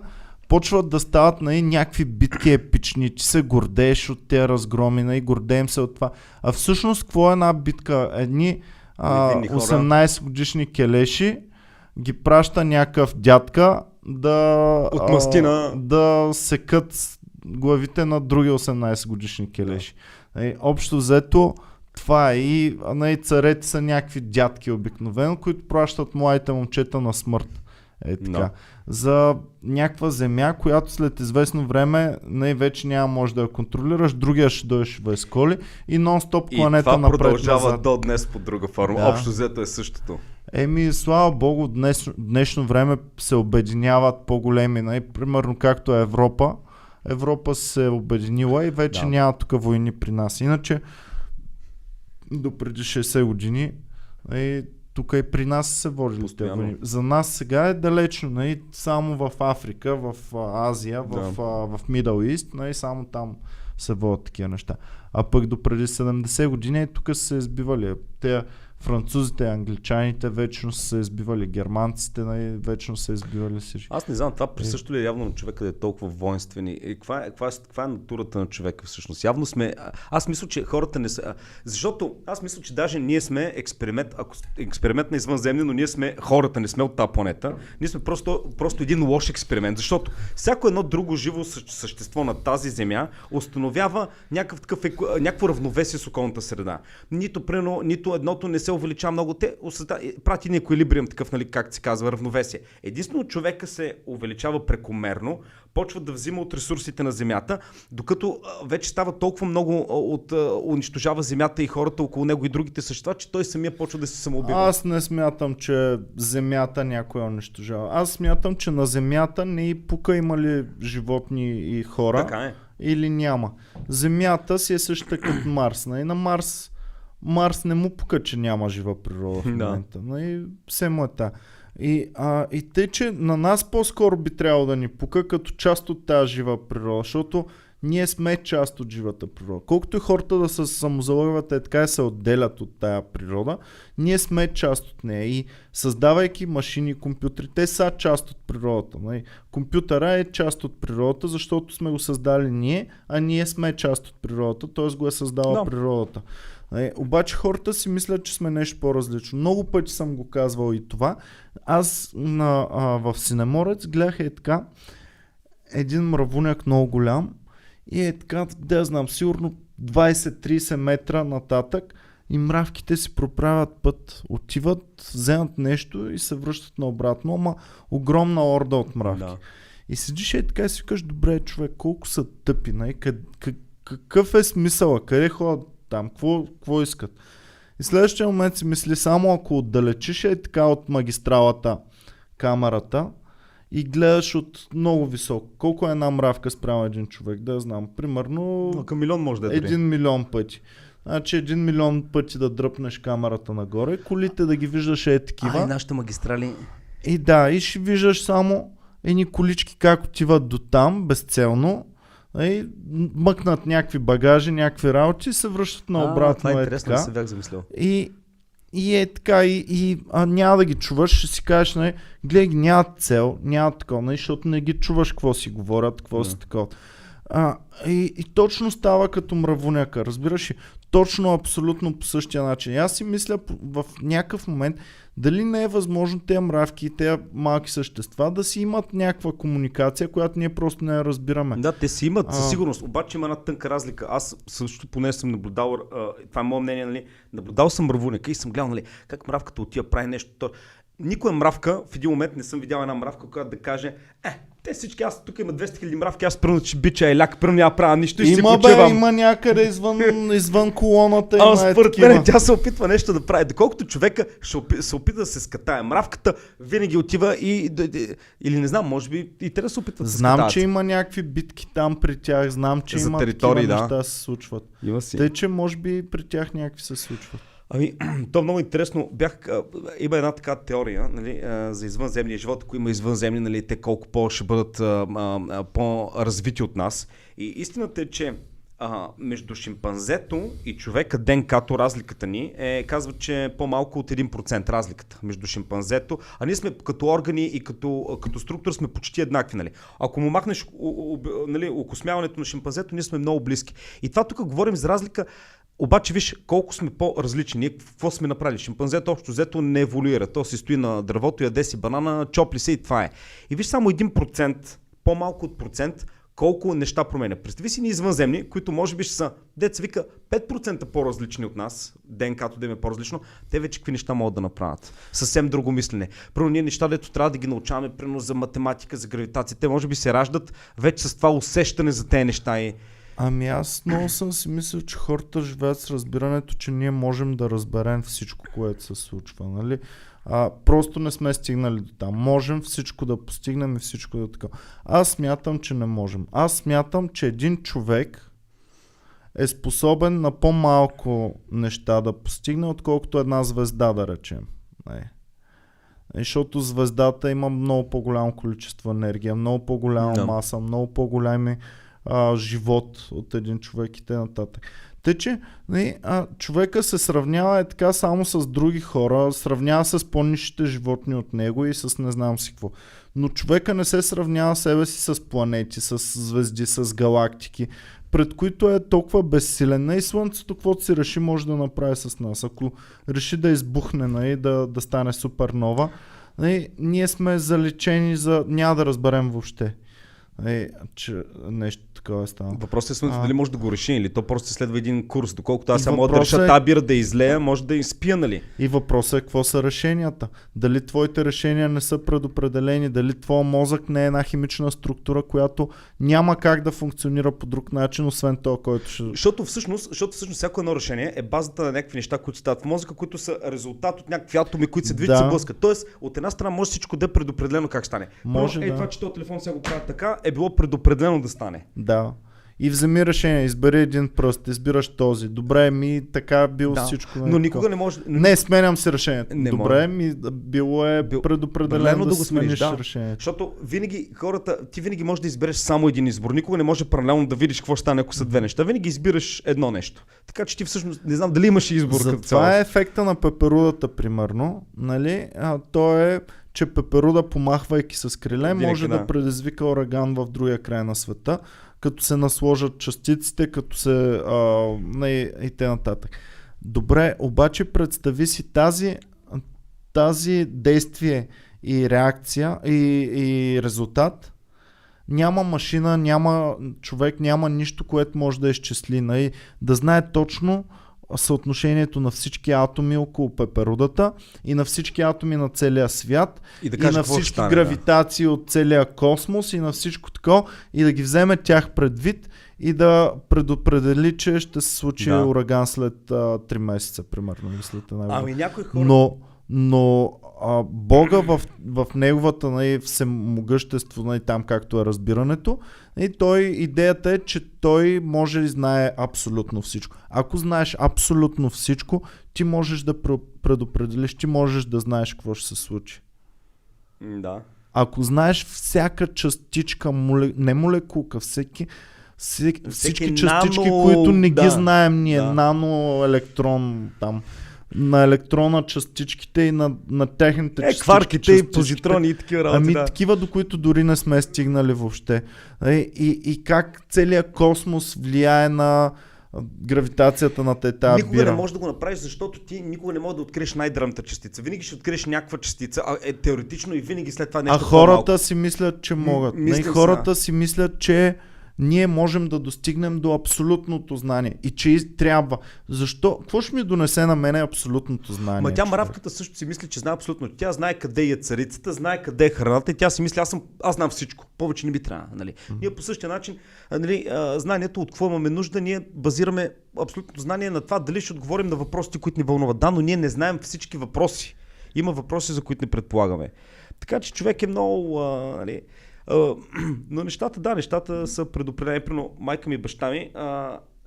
почват да стават някакви битки епични, че се гордееш от тези разгроми, гордеем се от това. А всъщност, какво е една битка? Едни 18 годишни келеши ги праща някакъв дядка да секат главите на други 18 годишни келеши. Общо взето това е и царете са някакви дядки обикновено, които пращат младите момчета на смърт. Така. За някаква земя, която след известно време вече няма може да я контролираш, другия ще дойдеш в есколи и нон-стоп планета напред. И това продължава до днес под друга форма. Общо взето е същото. Слава богу, днешно време се обединяват по-големи, примерно както е Европа. Европа се обединила и вече няма тук войни при нас. Иначе до преди 60 години тук и при нас се водили тези войни. За нас сега е далечно, само в Африка, в Азия, в Middle East, само там се водят такива неща. А пък до преди 70 години тук са се избивали. Те французите, англичаните вечно са се избивали, германците вечно са избивали всички. Аз не знам, това присъщо ли е явно на човека да е толкова воинствени? Каква е натурата на човека всъщност? Явно сме... Аз мисля, че хората не са... Защото аз мисля, че даже ние сме експеримент на извънземни, но ние сме хората, не сме от тази планета. Ние сме просто един лош експеримент, защото всяко едно друго живо същество на тази земя установява някакво равновесие с околната среда. Нито едното не се увеличава много. Те прати ни еквилибриум такъв, как се казва, равновесие. Единствено човека се увеличава прекомерно, почва да взима от ресурсите на земята, докато вече става толкова много унищожава земята и хората около него и другите същества, че той самия почва да се самоубива. Аз не смятам, че земята някой унищожава. Аз смятам, че на земята не и пука има ли животни и хора. Така е. Или няма. Земята си е същата като Марс. На Марс не му пука, че няма жива природа в момента. Все му е та. И тъй, че на нас по-скоро би трябвало да ни пука като част от тази жива природа, защото ние сме част от живата природа. Колкото и хората да се самозалъгват, така и се отделят от тая природа, ние сме част от нея и създавайки машини и компютри, те са част от природата. Компютъра е част от природата, защото сме го създали ние, а ние сме част от природата, т.е. го е създала природата. Обаче хората си мислят, че сме нещо по-различно. Много пъти съм го казвал и това. Аз в Синеморец гледах така един мравуняк много голям и така, да знам, сигурно 20-30 метра нататък и мравките си проправят път. Отиват, вземат нещо и се връщат наобратно, ама огромна орда от мравки. Да. И седиш така и си кажеш, добре човек, колко са тъпи, какъв е смисъла, къде ходят там. Какво искат? И следващия момент си мисли, само ако отдалечиш така от магистралата камерата и гледаш от много високо. Колко е една мравка спрямо един човек? Да знам. Примерно... Към милион може да е 1 милион пъти. Значи 1 милион пъти да дръпнеш камерата нагоре, колите да ги виждаш такива. Нашите магистрали. И и ще виждаш само едни колички как отиват до там, безцелно. И мъкнат някакви багажи, някакви работи и се връщат наобратно. Това е интересно, да се бях замислил. И е така, няма да ги чуваш, ще си кажеш, гледай ги, нямат цел, нямат такова, защото не ги чуваш какво си говорят, какво си такова. И точно става като мравуняка, разбираш ли? Точно, абсолютно по същия начин. Аз си мисля в някакъв момент дали не е възможно тези мравки и тези малки същества да си имат някаква комуникация, която ние просто не я разбираме. Да, те си имат със сигурност, обаче има една тънка разлика. Аз също поне съм наблюдал, това е мое мнение, нали, наблюдал съм мравуняка и съм гледал, нали, как мравката отива прави нещо. Никоя мравка, в един момент не съм видял една мравка, която да каже, те всички, аз тук има 200 000 мравки, аз пръвна, че бича и ляк, пръвна няма правя нищо и си почивам. Има някъде извън колоната. Според мен тя се опитва нещо да прави. Доколкото човека се опита да се скатае. Мравката винаги отива или не знам, може би и те да се опитват да се скатаят. Знам, че има някакви битки там при тях, знам, че има такива неща се случват. Тъй, че може би при тях някакви се случват. То много интересно. Има една така теория, нали, за извънземния живот, ако има извънземни, нали, те колко ще бъдат по-развити от нас. И истината е, че между шимпанзето и човека ДНК-то разликата ни казват, че е по-малко от 1% разликата между шимпанзето, а ние сме като органи и като структура сме почти еднакви. Нали. Ако му махнеш нали, окосмяването на шимпанзето, ние сме много близки. И това тук говорим за разлика. Обаче виж колко сме по-различни. Ние какво сме направили? Шимпанзето общо взето не еволюира. То си стои на дървото, яде си банана, чопли се и това е. И виж само 1%, по-малко от процент, колко неща променя. Представи си ни извънземни, които може би ще са, деца вика, 5% по-различни от нас, ДНК-то да им е по-различно, те вече какви неща могат да направят. Съвсем друго мислене. Първо ние неща, дето трябва да ги научаваме, примерно за математика, за гравитация, те може би се раждат вече с това усещане за тези неща. Аз много съм си мислил, че хората живеят с разбирането, че ние можем да разберем всичко, което се случва. Нали? Просто не сме стигнали до там. Можем всичко да постигнем и всичко да така. Аз смятам, че не можем. Аз смятам, че един човек е способен на по-малко неща да постигне, отколкото една звезда, да речем. Защото звездата има много по-голямо количество енергия, много по-голяма маса, много по-големи живот от един човек и т.н. Тъй, че човека се сравнява така само с други хора, сравнява се с по-нисшите животни от него и с не знам си какво. Но човека не се сравнява себе си с планети, с звезди, с галактики, пред които е толкова безсилен. И Слънцето, каквото си реши, може да направи с нас. Ако реши да избухне, да стане супернова, ние сме заличени няма да разберем въобще. Че нещо такова става. Въпросът е Слънцето дали може да го реши или то просто следва един курс. Доколкото аз само да реша тази бира да излея, може да изпия, нали? И въпросът е какво са решенията. Дали твоите решения не са предопределени, дали твоя мозък не е една химична структура, която няма как да функционира по друг начин, освен това, който ще... Защото всъщност всяко едно решение е базата на някакви неща, които стават в мозъка, които са резултат от някакви атоми, които се движат, се блъскат. Тоест, от една страна може всичко да е предопределено как стане. Може, това, че този телефон сега го прави така, е било предопределено да стане. Да. И вземи решение, избери един пръст, избираш този. Добре, така било всичко. Но никога не може... Не, сменям си решението. Добре, било е предопределено да смениш решението. Защото винаги ти винаги можеш да избереш само един избор. Никога не може паралелно да видиш какво ще стане, ако са две неща. Винаги избираш едно нещо. Така че ти всъщност не знам дали имаш избор. Това е ефекта на пеперудата, примерно. Нали? То е, че пеперуда, помахвайки с криле, може да предизвика ураган в другия край на света, като се насложат частиците, като се и т.н. Добре, обаче представи си тази действие и реакция и резултат. Няма машина, няма човек, няма нищо, което може да изчисли. Да знае точно съотношението на всички атоми около пеперудата и на всички атоми на целия свят и, да кажа, на всички гравитации от целия космос и на всичко такова и да ги вземе тях предвид и да предопредели, че ще се случи ураган след 3 месеца, примерно. След някои хора... Но Бога в неговата всемогъщество, там както е разбирането, идеята е, че той може и знае абсолютно всичко. Ако знаеш абсолютно всичко, ти можеш да предопределиш, ти можеш да знаеш какво ще се случи. Да. Ако знаеш всяка частичка, не молекулка, всички частички, които не ги знаем ние, наноелектрон там, на електрона частичките и на техните частички. Кварките и позитрони и такива работи. Такива, до които дори не сме стигнали въобще. И как целият космос влияе на гравитацията на тази бира. Никога не можеш да го направиш, защото ти никога не можеш да откриеш най-дръмната частица. Винаги ще откриеш някаква частица, теоретично и винаги след това нещо по-малко. А хората си мислят, че могат. Хората си мислят, че ние можем да достигнем до абсолютното знание и че трябва. Защо? Какво ще ми донесе на мене абсолютното знание? Тя мравката също си мисли, че знае абсолютно. Тя знае къде е царицата, знае къде е храната и тя си мисли, аз знам всичко. Повече не би трябва. Нали? Ние по същия начин, знанието, от какво имаме нужда, ние базираме абсолютното знание на това дали ще отговорим на въпросите, които ни вълнуват. Да, но ние не знаем всички въпроси. Има въпроси, за които не предполагаме. Така че човек е много... но нещата са предопределени. Примерно майка ми и баща ми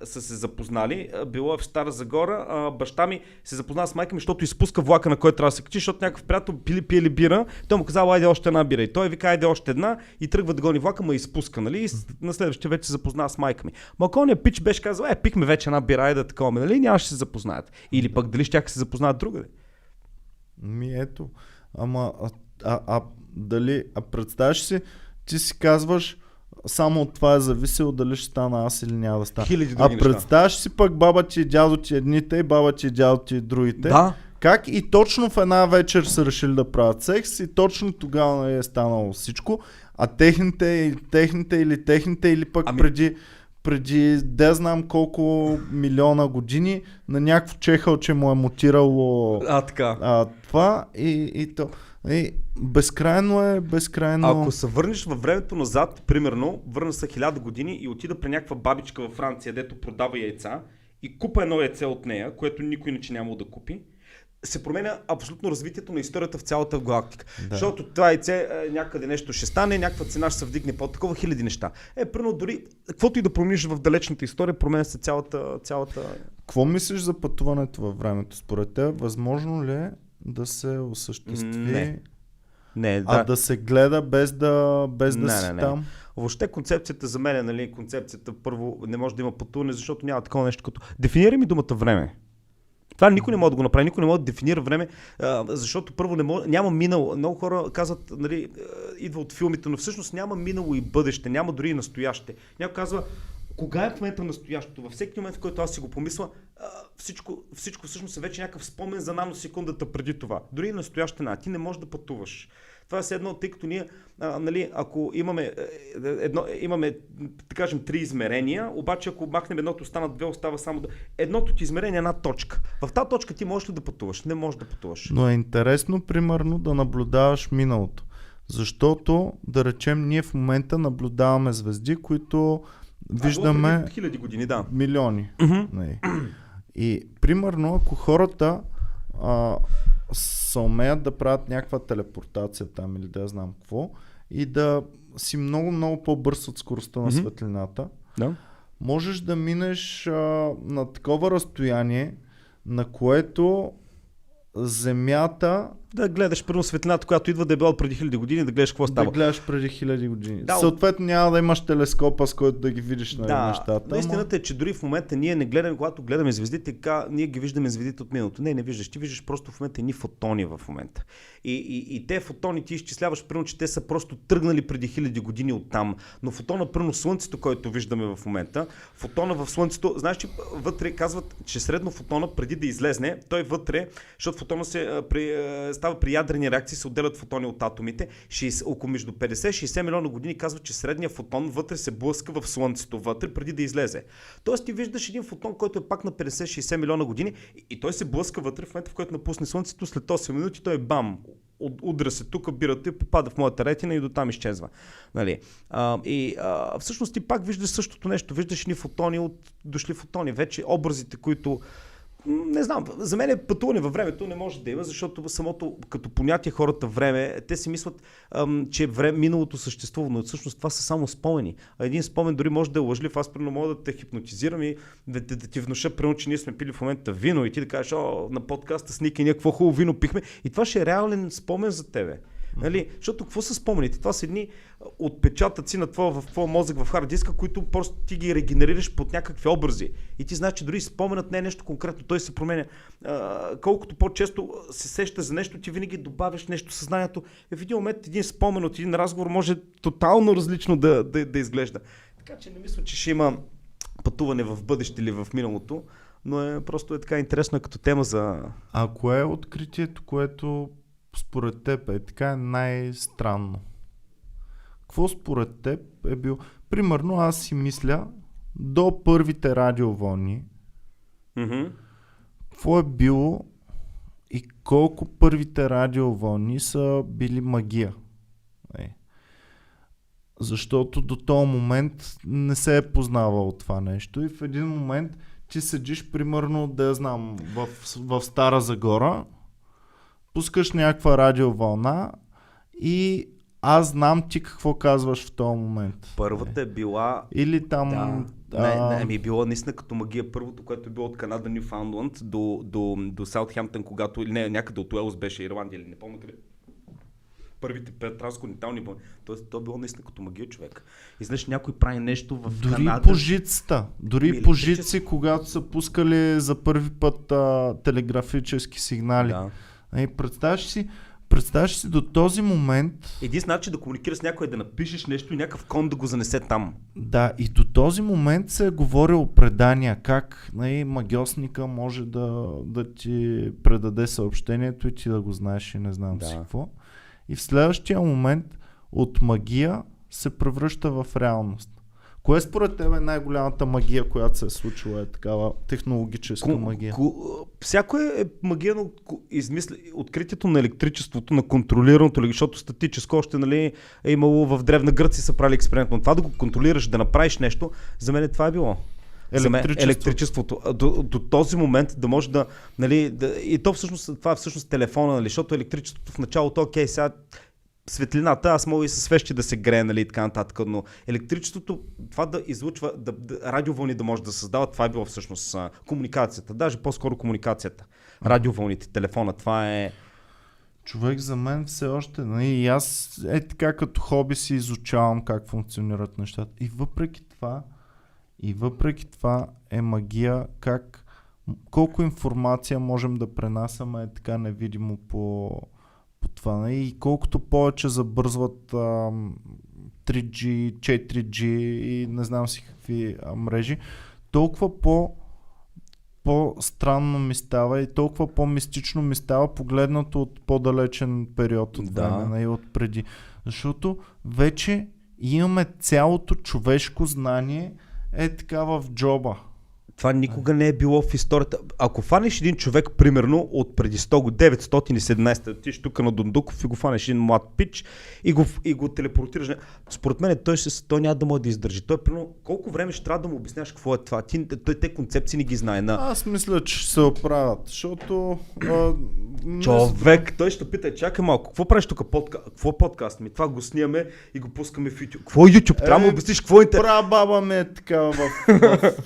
са се запознали, било е в Стара Загора, баща ми се запозна с майка ми, защото изпуска влака, на който трябва да се качи, защото някакъв приятел пили бира, той му казал, айде още една бира и той вика, айде още една и тръгва да гони влака, ма изпуска, нали? И на следващия вече се запозна с майка ми. Макония пич беше казал, пихме вече една бира, айде такова, нали? Нямаше да се запознаят. Или пък дали ще се запознаят другаде? Ето, дали, представяш си, ти си казваш, само от това е зависело дали ще стана аз или няма да стана. Представяш си пък баба ти и дядо ти едните и баба ти и дядо ти и другите. Да. Как и точно в една вечер са решили да правят секс и точно тогава е станало всичко, а техните или пък преди да знам колко милиона години на някакво чехълче му е мутирало това и то. Безкрайно е. Ако се върнеш във времето назад, примерно, върна се 1000 години и отида при някаква бабичка във Франция, дето продава яйца и купа едно яйце от нея, което никой иначе нямало да купи, се променя абсолютно развитието на историята в цялата галактика. Да. Защото това яйце някъде нещо ще стане, някаква цена ще се вдигне по такова, хиляди неща. Примерно дори, каквото и да промениш в далечната история, променя се цялата... Какво мислиш за пътуването във времето? Според теб, възможно ли е да се осъществи? Не, да се гледа без да си там? Въобще концепцията за мен, концепцията първо не може да има пътуване, защото няма такова нещо като... Дефинирай ми думата време. Това никой не може да го направи, никой не може да дефинира време, защото първо няма минало. Много хора казват, идва от филмите, но всъщност няма минало и бъдеще, няма дори и настояще. Някой казва, кога е в момента настоящето? Във всеки момент, в който аз си го помисля, всичко всъщност е вече някакъв спомен за наносекундата преди това. Дори и настояще ти не можеш да пътуваш. Това е едно, тъй като ние, ако имаме, да кажем, 3 измерения, обаче ако махнем едното, останат 2, остава само едното ти измерение е една точка. В тази точка ти можеш ли да пътуваш? Не можеш да пътуваш. Но е интересно, примерно, да наблюдаваш миналото. Защото, да речем, ние в момента наблюдаваме звезди, които виждаме хиляди години, милиони. И, примерно, ако хората се умеят да правят някаква телепортация там или да знам какво и да си много по-бърз от скоростта на светлината, можеш да минеш на такова разстояние, на което Земята... Да гледаш първо светлината, която идва да е била преди 1000 години, да гледаш какво става. Да гледаш преди 1000 години. Съответно няма да имаш телескопа, с който да ги видиш на нещата. Да, истината е, че дори в момента ние не гледаме, когато гледаме звездите, ние ги виждаме звездите от миналото. Не виждаш. Ти виждаш просто в момента едни фотони в момента. И те фотони ти изчисляваш, примерно, че те са просто тръгнали преди 1000 години оттам. Но фотона, примерно Слънцето, който виждаме в момента, фотона в Слънцето, знаеш, че вътре казват, че средно фотона преди да излезне, той вътре, защото фотона се става при ядрени реакции, се отделят фотони от атомите. Около между 50-60 милиона години казват, че средният фотон вътре се блъска в Слънцето вътре, преди да излезе. Тоест ти виждаш един фотон, който е пак на 50-60 милиона години и той се блъска вътре в момента, в който напусне Слънцето, след 8 минути той бам, удря се тук, бирата и попада в моята ретина и до там изчезва. Нали? Всъщност ти пак виждаш същото нещо. Виждаш ни фотони дошли фотони. Вече образите, които не знам, за мен пътуване във времето не може да има, защото самото като понятие хората време, те си мислят, че миналото съществува, но всъщност това са само спомени. А един спомен дори може да е лъжлив. Аз примерно мога да те хипнотизирам и да ти внуша, примерно, че ние сме пили в момента вино и ти да кажеш, на подкаста с Ники, ние какво хубаво вино пихме и това ще е реален спомен за тебе. Нали? Защото какво са спомените? Това са едни отпечатъци в твоя мозък в хард диска, които просто ти ги регенерираш под някакви образи. И ти знаеш, че дори споменът не е нещо конкретно, той се променя. Колкото по-често се сещаш за нещо, ти винаги добавяш нещо в съзнанието. В един момент един спомен от един разговор може тотално различно да изглежда. Така че не мисля, че ще има пътуване в бъдеще или в миналото, но просто е така интересно като тема за... А кое е откритието, което според теб е така най-странно? Какво според теб е било? Примерно аз си мисля до първите радиовълни, какво е било и колко първите радиовълни са били магия. Защото до този момент не се е познавало това нещо и в един момент ти седиш примерно, да я знам, в Стара Загора, пускаш някаква радиовълна и аз знам ти какво казваш в този момент. Първата е била... Или там... е било наистина като магия. Първото, което е било от Канада, Нюфаундланд до Саутхемптън, когато... Не, някъде от Уелс беше Ирландия или не помня къде. Първите трансконтинентални вълни. Тоест, то е било наистина като магия, човек. И знаеш, някой прави нещо в дори Канада. Дори по жици, когато са пускали за първи път телеграфически сигнали. Да. Представяш си до този момент... Един начин да комуникираш с някой е да напишеш нещо и някакъв кон да го занесе там. Да, и до този момент се е говорило предания, как магиосника може да ти предаде съобщението и ти да го знаеш и не знам си какво. И в следващия момент от магия се превръща в реалност. Кое според теб е най-голямата магия, която се е случила, е такава технологическа магия? Всяко е магия, но откритието на електричеството, на контролираното, защото статическо още е имало в Древна Гърция са правили експеримент, но това да го контролираш, да направиш нещо, за мен това е било. Електричеството. До този момент да може да... и то всъщност, това е всъщност телефона, защото електричеството в началото, окей, сега светлината, аз мога и със свещи да се грее, и така нататък, но електричеството, това да излучва, радиовълни да може да създава, това е било всъщност комуникацията, даже по-скоро комуникацията. Радиовълните, телефона, това е... Човек, за мен все още, и аз така като хоби си изучавам как функционират нещата. И въпреки това е магия колко информация можем да пренасяме така невидимо по това. И колкото повече забързват 3G, 4G и не знам си какви мрежи, толкова по-странно ми става и толкова по-мистично ми става, погледнато от по-далечен период от време и от преди. Защото вече имаме цялото човешко знание така в джоба. Това никога не е било в историята. Ако фанеш един човек, примерно, от преди 917, отиш тук на Дундуков и го фанеш един млад пич и го телепортираш. Според мен той няма да може да издържи. Той, примерно, колко време ще трябва да му обясняваш какво е това? Те концепции не ги знае. Аз мисля, че ще се оправят, защото... Човек, той ще пита, чакай малко, какво правиш тук какво е подкаст? Това го снимаме и го пускаме в YouTube. Какво е YouTube? Трябва да му обясниш какво е интернет. Прабаба ми е така в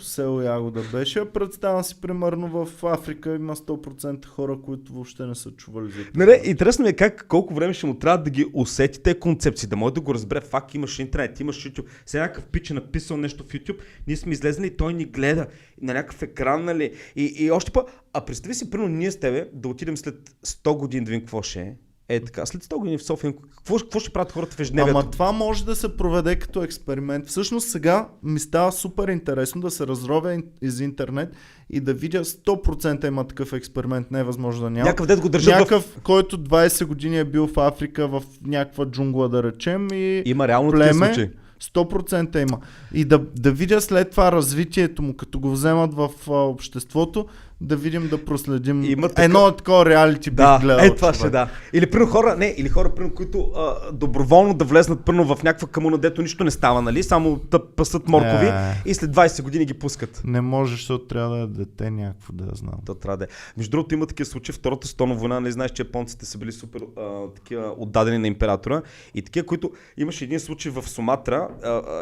село Ягода беше. Представям си, примерно в Африка има 100% хора, които въобще не са чували за това. Интересно ми е колко време ще му трябва да ги усети тези концепции, да може да го разбере. Факт, имаш интернет, имаш YouTube. Сега някакъв пич е написал нещо в YouTube, ние сме излезли и той ни гледа на някакъв екран, и още па. А представи си, примерно ние с тебе да отидем след 100 години да видим какво ще е. Така, след 100 години в София, какво ще правят хората в ежедневието? Ама това може да се проведе като експеримент. Всъщност сега ми става супер интересно да се разровя из интернет и да видя 100% има такъв експеримент, не е възможно да няма. Някакъв дет го държат някакъв, който 20 години е бил в Африка, в някаква джунгла да речем и има реално племе. 100% има. И да видя след това развитието му, като го вземат в обществото, да видим, да проследим. Едно такова реалити бих гледал. Това ще да. Или хора, които доброволно да влезнат в някаква камуна, дето нищо не става, нали? Само да пасат моркови и след 20 години ги пускат. Не може, защото трябва да е дете някакво, да я знам. То трябва да е. Между другото има такива случаи, Втората световна война, не знаеш, че японците са били супер такива отдадени на императора и такива, които имаше един случай в Суматра,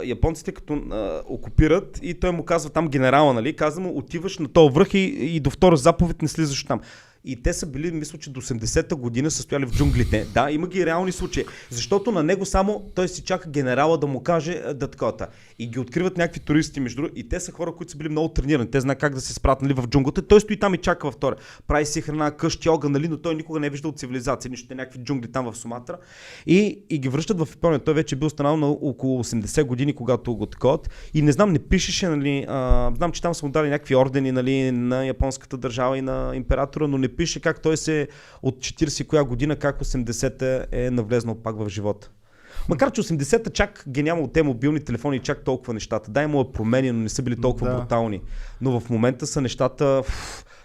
японците като окупират и той му казва там генерала, нали? Казва му, отиваш на този връх и до втора заповед не слизаш там. И те са били, мисля, че до 80-та година са стояли в джунглите. Да, има ги реални случаи. Защото на него само той си чака генерала да му каже да такова. И ги откриват някакви туристи между другото. И те са хора, които са били много тренирани. Те знаят как да се справят, нали, в джунглата. Той стои там и чака във втора. Прави си храна, къщи, огън, нали, но той никога не е виждал цивилизация. Нищо, някакви джунгли там в Суматра. И ги връщат в Япония. Той вече е бил останал на около 80 години, когато го таковат. И не знам, не пишеше, нали, знам, че там са му дали някакви ордени, нали, на японската държава и на императора, но не пише как той се от 40 коя година, как 80-та е навлезнал пак в живота. Макар че 80-та чак ги няма от те мобилни телефони и чак толкова нещата. Да, има промени, но не са били толкова брутални. Но в момента са нещата...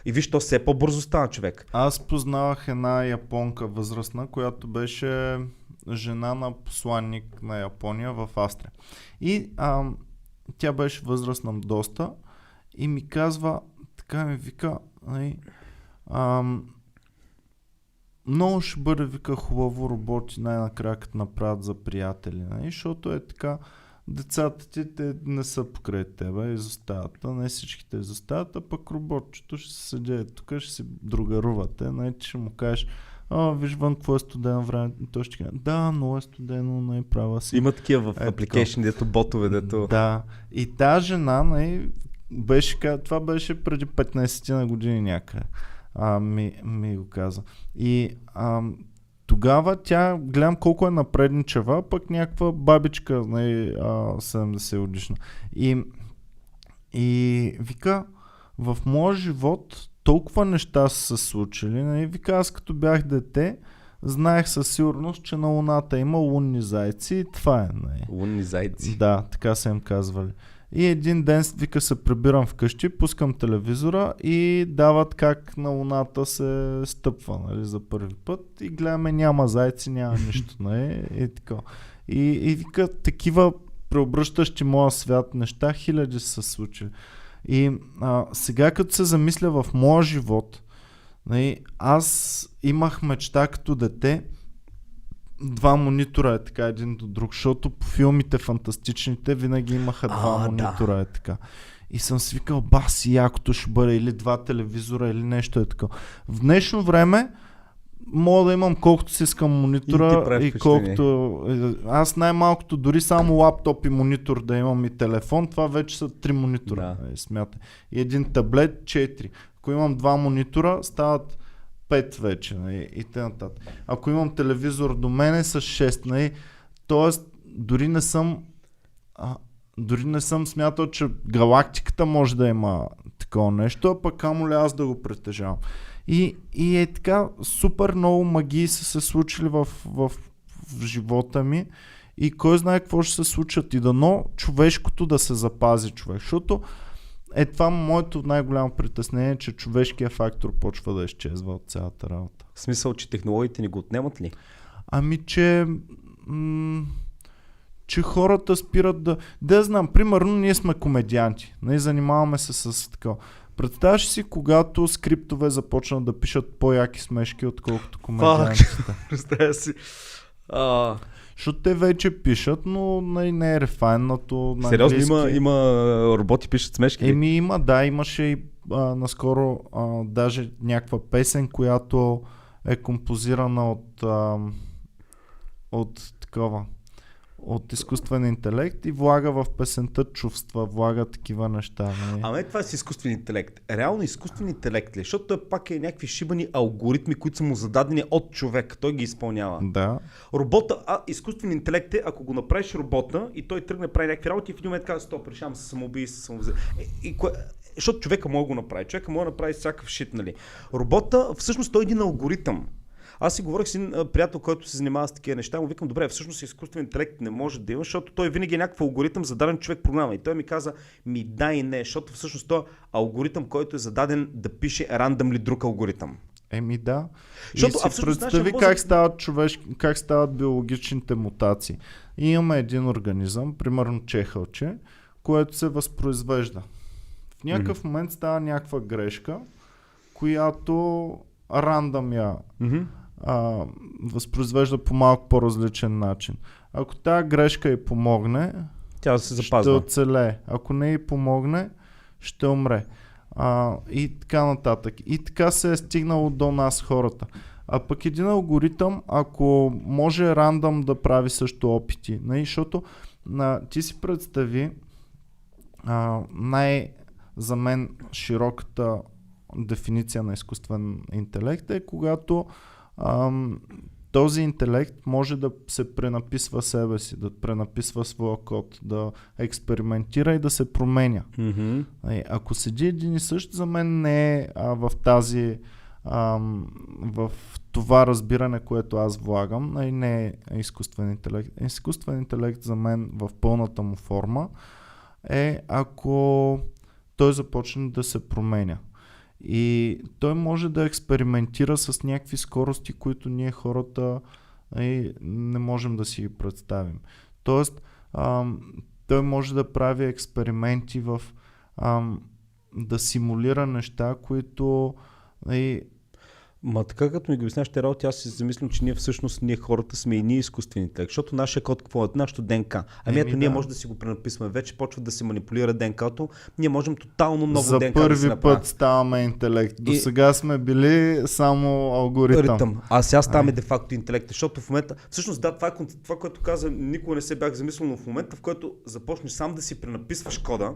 И виж, то все по-бързо става, човек. Аз познавах една японка възрастна, която беше жена на посланник на Япония в Австрия. И тя беше възрастна доста и ми казва, така ми вика, много ще бъде, вика, хубаво работи най-накрая като направят за приятели, защото е така, децата ти те не са покрай тебе, изостават, не всичките изостават, а пък роботчето ще се седи тук, ще си другарувате, ще му кажеш, виж вън какво е студено време, и той ще каже, да, много е студено, права си. Има такива в application, дето ботове, дето... Да, и тази жена, беше, това беше преди 15 на години някъде. Ми го каза. И тогава тя, гледам колко е напредничева, пък някаква бабичка, 70 годишна. И вика, в моя живот толкова неща са се случили. Вика, аз като бях дете, знаех със сигурност, че на Луната има лунни зайци и това е. Лунни зайци? Да, така са им казвали. И един ден, вика, се прибирам вкъщи, пускам телевизора и дават как на Луната се стъпва, за първи път и гледаме, няма зайци, няма нищо, и така. И вика, такива преобръщащи моя свят неща, хиляди са се случили. И сега като се замисля в моя живот, аз имах мечта като дете, 2 монитора е така един до друг, защото по филмите фантастичните винаги имаха 2 монитора е така. И съм си викал, баси, якото ще бъде или 2 телевизора или нещо е така. В днешно време мога да имам колкото си искам монитора и колкото... Аз най-малкото дори само лаптоп и монитор да имам и телефон, това вече са 3 монитора. Смятай. И един таблет 4. Ако имам 2 монитора, стават 5 вече, и т.н. Ако имам телевизор до мене с 6, т.е. дори не съм смятал, че галактиката може да има такова нещо, а пък камо ли аз да го притежавам. И е така, супер много магии са се случили в живота ми и кой знае какво ще се случат и дано човешкото да се запази, човек, защото това моето най-голямо притеснение, че човешкият фактор почва да изчезва от цялата работа. В смисъл, че технологиите ни го отнемат ли? Че хората спират да знам, примерно ние сме комедианти, занимаваме се с такова. Представяш си, когато скриптове започнат да пишат по-яки смешки, отколкото комедиантите. Представя си. Защото те вече пишат, но не е рефайнато. Сериозно има роботи пишат смешки? Има, да, имаше и наскоро даже някаква песен, която е композирана от такова. от изкуствен интелект и влага в песента чувства, влага такива неща. Ама това е с изкуствен интелект. Реално изкуствен интелект ли? Защото той пак е някакви шибани алгоритми, които са му зададени от човек. Той ги изпълнява. Да. Робота, изкуствен интелект е, ако го направиш робота и той тръгне прави някакви работи и в един момент казва, стоп, решавам се самоубий, защото човека може да го направи. Човека може да направи всякакъв шит, нали. Робота, всъщност той е един алгоритъм. Аз си говорих с един приятел, който се занимава с такива неща, му викам, добре, всъщност изкуствен интелект не може да има, защото той винаги е някакъв алгоритъм зададен човек програма. И той ми каза, да и не, защото всъщност той е алгоритъм, който е зададен да пише рандъмли друг алгоритъм. Да. Защото, и си представи как стават биологичните мутации. И имаме един организъм, примерно чехълче, което се възпроизвежда. В някакъв момент става някаква грешка, която рандъм я възпроизвежда по малко по-различен начин. Ако тази грешка й помогне, тя се запазва. Ще оцелее. Ако не й помогне, ще умре. И така нататък. И така се е стигнало до нас хората. А пък един алгоритъм, ако може рандъм да прави също опити, защото ти си представи за мен широката дефиниция на изкуствен интелект е когато този интелект може да се пренаписва себе си, да пренаписва своя код, да експериментира и да се променя. Ако седи един и същ, за мен не е в това разбиране, което аз влагам, не е изкуствен интелект. Изкуствен интелект за мен в пълната му форма е ако той започне да се променя. И той може да експериментира с някакви скорости, които ние хората не можем да си ги представим. Тоест, той може да прави експерименти да симулира неща, които така като ми ги обясняваш те работи, аз си замислям, че ние хората сме и ние изкуствени интелект, защото нашия код какво е? Нашето ДНК. Ние може да си го пренаписваме. Вече почва да се манипулира ДНК-то. Ние можем тотално ново за ДНК да си направим. За първи път ставаме интелект. До сега сме били само алгоритъм. А сега ставаме де-факто интелект, защото в момента, всъщност това, което каза, никога не се бях замислил, но в момента, в който започнеш сам да си пренаписваш кода,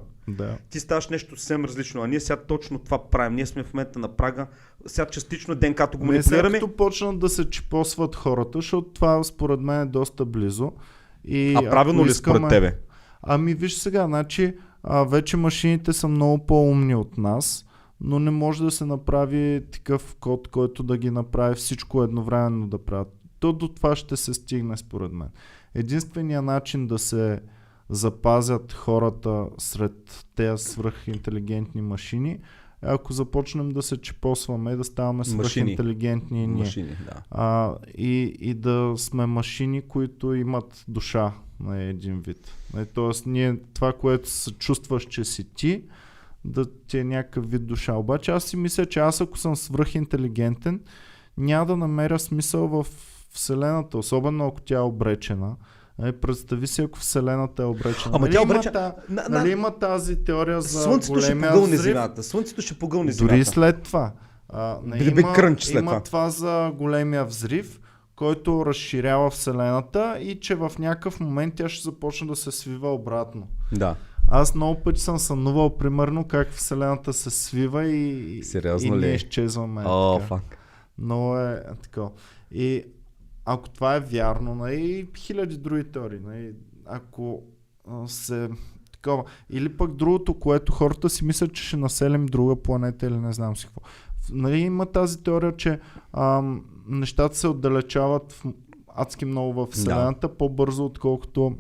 ти ставаш нещо съвсем различно. А ние сега точно това правим. Ние сме в момента на прага. Сега частично ДНК-то го манипулираме. Сега като почнат да се чипосват хората, защото това според мен е доста близо. Правилно ли според тебе? Виж сега, значи вече машините са много по-умни от нас, но не може да се направи такъв код, който да ги направи всичко едновременно да правят. То до това ще се стигне според мен. Единственият начин да се запазят хората сред тези свръхинтелигентни машини, ако започнем да се чипосваме и да ставаме свръхинтелигентни машини, и да сме машини, които имат душа на един вид. Тоест това, което се чувстваш, че си ти, да ти е някакъв вид душа. Обаче аз си мисля, че ако съм свръхинтелигентен, няма да намеря смисъл в Вселената, особено ако тя е обречена. Представи си, ако Вселената е обречена. Нали има тази теория за големия взрив? Слънцето ще погълне земята. Дори след това. Има това за големия взрив, който разширява Вселената и че в някакъв момент тя ще започне да се свива обратно. Да. Аз много пъти съм сънувал примерно как Вселената се свива и ние изчезваме. Много е такова. И ако това е вярно, хиляди други теории, ако се такова. Или пък другото, което хората си мислят, че ще населим друга планета или не знам си какво. Има тази теория, че нещата се отдалечават адски много в Вселената, по-бързо отколкото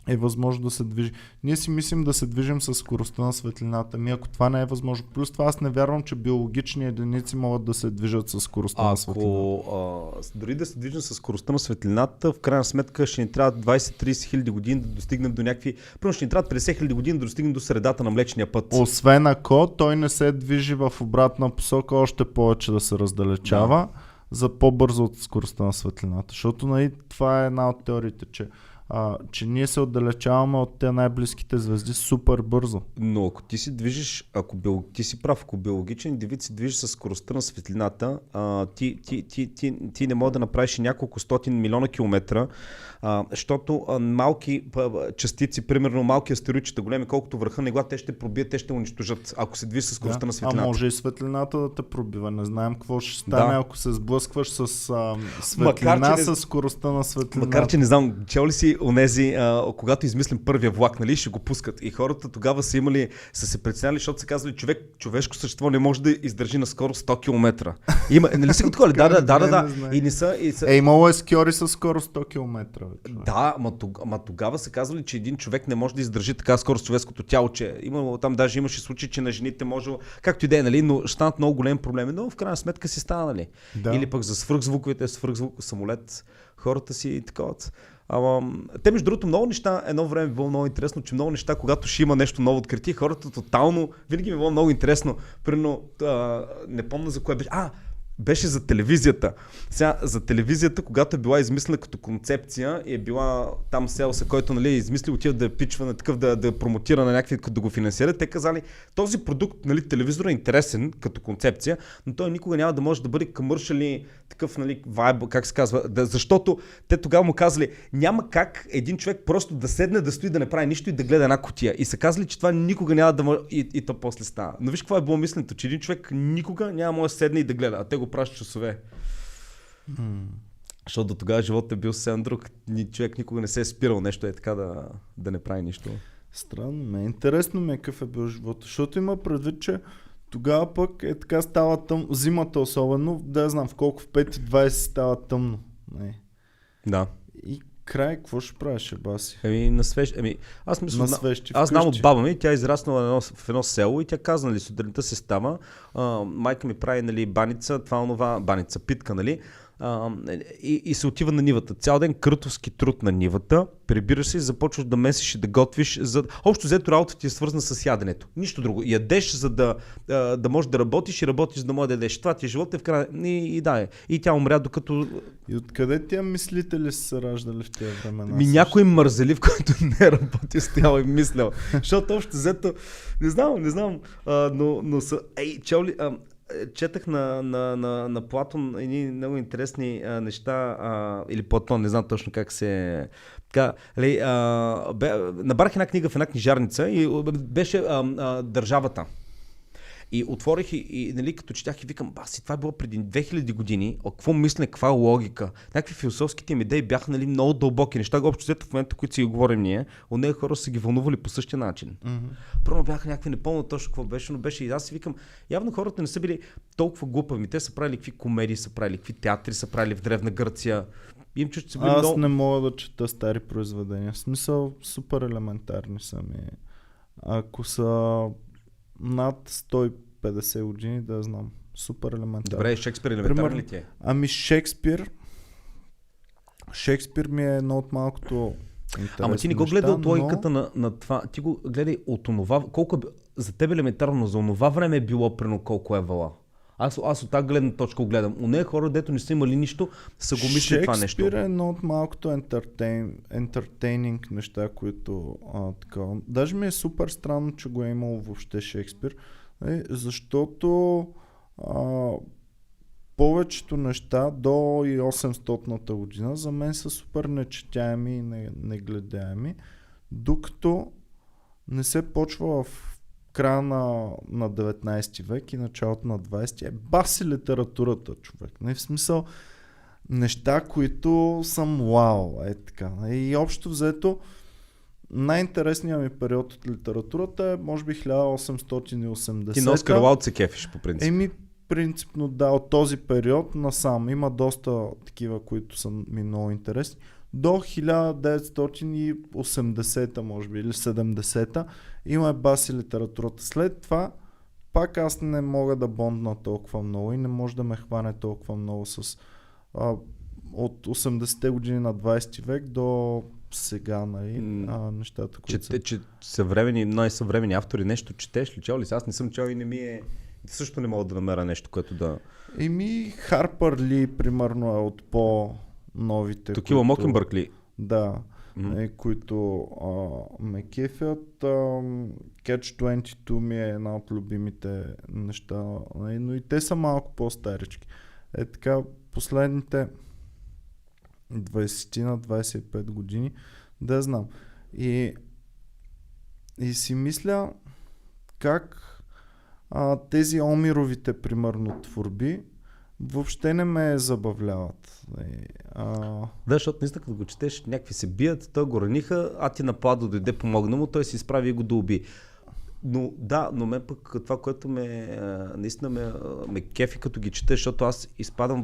е възможно да се движи. Ние си мислим да се движим с скоростта на светлината. Ако това не е възможно. Плюс това аз не вярвам, че биологични единици могат да се движат с скоростта на светлината. Дори да се движим с скоростта на светлината, в крайна сметка ще ни трябва 20-30 хиляди години да достигнем до някакви... Първо ще ни трябва 50 хиляди години да достигнем до средата на Млечния път. Освен ако той не се движи в обратна посока, още повече да се раздалечава за по-бързо от скоростта на светлината. Защото това е една от теориите, че че ние се отдалечаваме от те най-близките звезди супер бързо. Но ако ти се движиш, ти си прав, ако биологичен индивид се движи с скоростта на светлината, ти не можеш да направиш няколко стотин милиона километра, защото малки частици, примерно малки астероидчета, големи колкото върха на игла, те ще пробият, те ще унищожат, ако се движи с скоростта на светлината. А може и светлината да те пробива. Не знаем какво ще стане, ако се сблъскваш с светлина, с скоростта на светлината. Макар че не знам, чел ли си онези, когато измислим първия влак, нали, ще го пускат. И хората тогава са се преценяли, защото са казвали, човешко същество не може да издържи на скорост 100 км. Нали си го такова? Да. И не са. Имало е скиори с скорост 100 км. Да, ма тогава са казвали, че един човек не може да издържи така скорост човешкото тяло, че там даже имаше случаи, че на жените може, както и да е, нали, но ще станат много големи проблеми, но в крайна сметка си стана, нали. Да. Или пък за свръхзвуковете, самолет, хората си и такова. Те, между другото, много неща, едно време било много интересно, че много неща, когато ще има нещо ново откритие, хората тотално, винаги ми било много интересно. Примерно, не помня за кое беше. Беше за телевизията. Сега, за телевизията, когато е била измислена като концепция и е била там селса, който, нали, измисли, отива да пичва на такъв, да промотира на някакви, да го финансират, те казали, този продукт, нали, телевизор е интересен като концепция, но той никога няма да може да бъде комършали такъв, нали, вайб, как се казва, защото те тогава му казали, няма как един човек просто да седне, да стои, да не прави нищо и да гледа една кутия. И са казали, че това никога няма да може и то после става. Но виж какво е било мисленето, че един човек никога няма може да седне и да гледа, а те го правят часове. Защото до тогава животът е бил съвсем друг. Човек никога не се е спирал нещо така да не прави нищо. Странно ме. Интересно ми е какъв е бил живота, защото има предвид, че тогава пък е така става тъмно, зимата особено, да знам в колко, в 5:20 става тъмно. Не. Да. И край, какво ще правиш, баси? На свещ. Аз мисля, аз знам от баба ми, тя е израснала в едно село и тя каза, нали, сутринта се става, майка ми прави, нали, баница, баница, питка, нали, и се отива на нивата. Цял ден крътовски труд на нивата, прибираш се и започваш да месиш и да готвиш. Общо взето работа ти е свързана с яденето. Нищо друго. Ядеш, за да можеш да работиш и работиш, за да можеш да ядеш. Това ти е живота в края. И тя умря докато... И откъде тия мислители са раждали в тези времена? Някой мързелив, който не е работил, стоял и мислял. Защото общо взето... Не знам. Но са... чел ли... Четах на Платон едни много интересни неща, или Платон, не знам точно как се... Набрах една книга в една книжарница и беше Държавата. И отворих и нали, като четях и викам, баси, това е било преди 2000 години, какво мисля, каква логика. Някакви философските им идеи бяха, нали, много дълбоки неща, общо взето в момента, които си ги говорим ние, от нея хора са ги вълнували по същия начин. Първо бяха някакви, не помня точно какво беше, но беше и аз си викам, явно хората не са били толкова глупави, те са правили какви комедии са правили, какви театри са правили в Древна Гърция. Аз не мога да чета стари произведения, в смисъл супер елементарни са ми. Ако са над 150 години, да знам. Супер елементарно. Добре, Шекспир елементарен ли ти е? Шекспир ми е едно от малкото интересни. Ама ти не го гледай от логиката на това. Ти го гледай от онова, колко за теб елементарно, за онова време е било прено колко е вала. Аз от тази гледна точка го гледам. У нея хора, дето не са имали нищо, са го мислили това нещо. Шекспир е едно от малкото ентертейнинг неща, които такова. Даже ми е супер странно, че го е имало въобще Шекспир, защото повечето неща до и 800-та година за мен са супер нечетяеми и негледаеми, докато не се почва в края на 19 век и началото на 20 е баси литературата, човек. Не в смисъл неща, които съм вау, така. И общо взето най-интересният ми период от литературата е може би 1880. Ти на Оскар Уайлд се кефиш по принцип. Принципно да, от този период насам. Има доста такива, които са ми много интересни. До 1980-та, може би, или 70-та има баси литературата. След това пак аз не мога да бондна толкова много и не може да ме хване толкова много с от 80-те години на 20 век до сега, нали, нещата, които че съвремени, най-съвремени автори нещо четеш ли? Чел ли? Аз не съм чел и не ми е... Също не мога да намеря нещо, което да... Харпър Ли, примерно, е от по-новите. Токила Мокенбърг ли? Да. които ме кефят. Catch-22 ми е една от любимите неща, но и те са малко по-старички. Така, последните 20-25 години, да знам. И си мисля как тези Омировите, примерно, творби въобще не ме забавляват. Да, защото наистина като го четеш, някакви се бият, той го раниха, а ти нападо дойде, помогна му, той се изправи и го доуби. Но мен пък това, което наистина ме кефи като ги четеш, защото аз изпадам